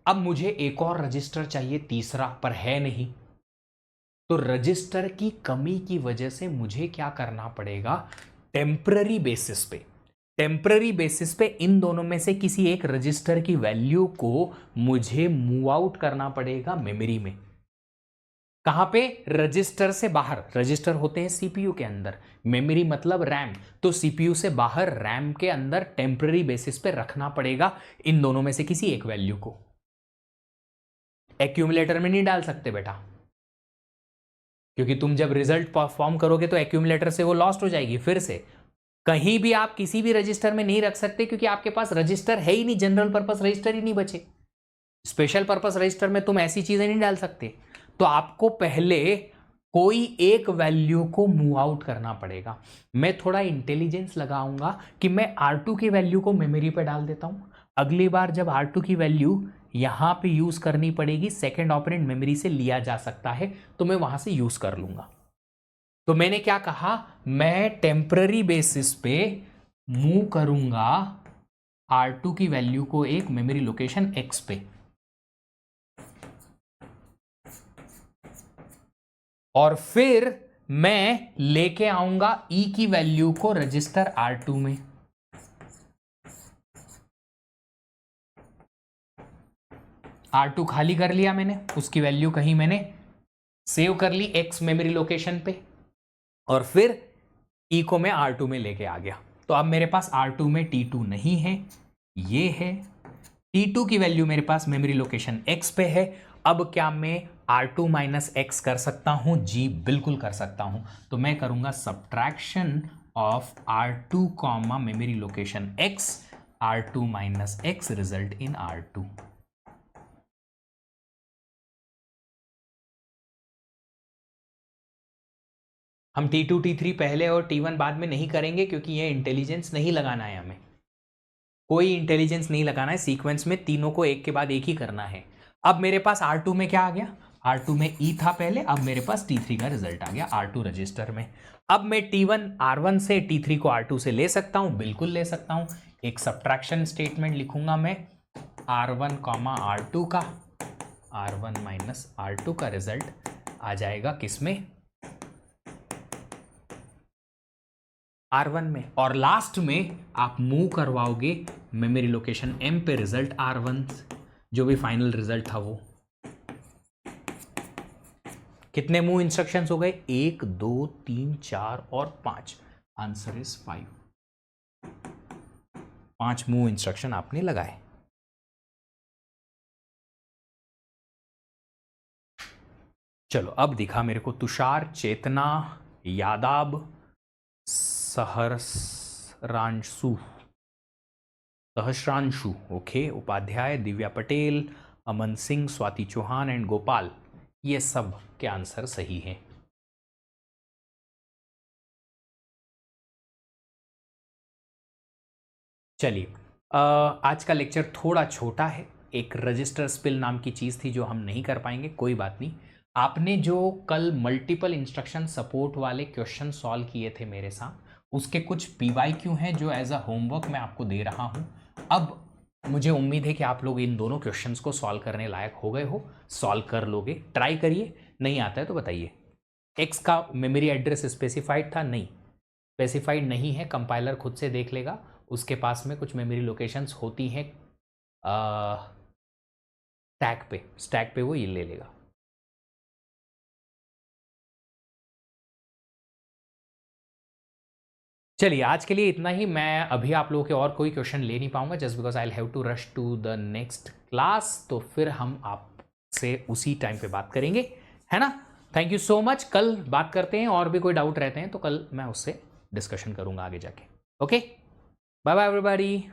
अब मुझे एक और रजिस्टर चाहिए, तीसरा, पर है नहीं। तो रजिस्टर की कमी की वजह से मुझे क्या करना पड़ेगा, टेम्पररी बेसिस पे, टेम्पररी बेसिस पे इन दोनों में से किसी एक रजिस्टर की वैल्यू को मुझे मूव आउट करना पड़ेगा मेमोरी में। कहां पे? रजिस्टर से बाहर। रजिस्टर होते हैं सीपीयू के अंदर, मेमोरी मतलब रैम, तो सीपीयू से बाहर रैम के अंदर टेम्पररी बेसिस पे रखना पड़ेगा इन दोनों में से किसी एक वैल्यू को। एक्यूमुलेटर में नहीं डाल सकते बेटा, क्योंकि तुम जब रिजल्ट परफॉर्म करोगे तो एक्यूमुलेटर से वो लॉस्ट हो जाएगी फिर से। कहीं भी आप किसी भी रजिस्टर में नहीं रख सकते क्योंकि आपके पास रजिस्टर है ही नहीं, जनरल पर्पस रजिस्टर ही नहीं बचे। स्पेशल पर्पस रजिस्टर में तुम ऐसी चीजें नहीं डाल सकते। तो आपको पहले कोई एक वैल्यू को मूव आउट करना पड़ेगा। मैं थोड़ा इंटेलिजेंस लगाऊंगा कि मैं R2 की वैल्यू को मेमोरी पे डाल देता हूं। अगली बार जब R2 की वैल्यू यहां पे यूज करनी पड़ेगी, सेकेंड ऑपरेंड मेमोरी से लिया जा सकता है, तो मैं वहां से यूज कर लूंगा। तो मैंने क्या कहा, मैं टेम्पररी बेसिस पे मूव करूंगा R2 की वैल्यू को एक मेमोरी लोकेशन X पे, और फिर मैं लेके आऊंगा E की वैल्यू को रजिस्टर R2 में। R2 खाली कर लिया मैंने, उसकी वैल्यू कहीं मैंने सेव कर ली X मेमोरी लोकेशन पे, और फिर E को मैं R2 में लेके आ गया। तो अब मेरे पास R2 में T2 नहीं है, ये है। T2 की वैल्यू मेरे पास मेमोरी लोकेशन X पे है। अब क्या मैं R2 माइनस एक्स कर सकता हूं? जी बिल्कुल कर सकता हूं। तो मैं करूंगा subtraction of R2 comma memory location X, R2 minus x result in R2। हम T2 T3 पहले और T1 बाद में नहीं करेंगे क्योंकि ये इंटेलिजेंस नहीं लगाना है, हमें कोई इंटेलिजेंस नहीं लगाना है। सीक्वेंस में तीनों को एक के बाद एक ही करना है। अब मेरे पास R2 में क्या आ गया, R2 में E था पहले, अब मेरे पास T3 का रिजल्ट आ गया R2 रजिस्टर में। अब मैं T1 R1 से T3 को R2 से ले सकता हूं, बिल्कुल ले सकता हूं। एक सब्ट्रैक्शन स्टेटमेंट लिखूंगा मैं, R1 कॉमा R2 का, R1 माइनस R2 का रिजल्ट आ जाएगा किसमें, R1 में। और लास्ट में आप मूव करवाओगे मेमोरी लोकेशन M पे रिजल्ट R1, जो भी फाइनल रिजल्ट था वो। कितने मूव इंस्ट्रक्शंस हो गए, 1 2 3 4 और 5, आंसर इज 5। 5 मूव इंस्ट्रक्शन आपने लगाए। चलो अब दिखा मेरे को तुषार, चेतना, यादाब, सहस्रांशु, ओके, उपाध्याय, दिव्या पटेल, अमन सिंह, स्वाति चौहान एंड गोपाल, ये सब के आंसर सही हैं। चलिए आज का लेक्चर थोड़ा छोटा है, एक रजिस्टर स्पिल नाम की चीज़ थी जो हम नहीं कर पाएंगे, कोई बात नहीं। आपने जो कल मल्टीपल इंस्ट्रक्शन सपोर्ट वाले क्वेश्चन सॉल्व किए थे मेरे साथ, उसके कुछ PYQ हैं जो एज अ होमवर्क मैं आपको दे रहा हूं। अब मुझे उम्मीद है कि आप लोग इन दोनों क्वेश्चंस को सॉल्व करने लायक हो गए हो, सॉल्व कर लोगे, ट्राई करिए। नहीं आता है तो बताइए। एक्स का मेमोरी एड्रेस स्पेसिफाइड था? नहीं, स्पेसिफाइड नहीं है, कंपाइलर खुद से देख लेगा, उसके पास में कुछ मेमोरी लोकेशंस होती हैं स्टैक पे वो ये ले लेगा। चलिए आज के लिए इतना ही। मैं अभी आप लोगों के और कोई क्वेश्चन ले नहीं पाऊंगा, just because I have to rush to the next class. तो फिर हम आपसे उसी टाइम पे बात करेंगे, है ना। Thank you so much. कल बात करते हैं, और भी कोई डाउट रहते हैं तो कल मैं उससे डिस्कशन करूंगा आगे जाके। Okay, bye bye everybody.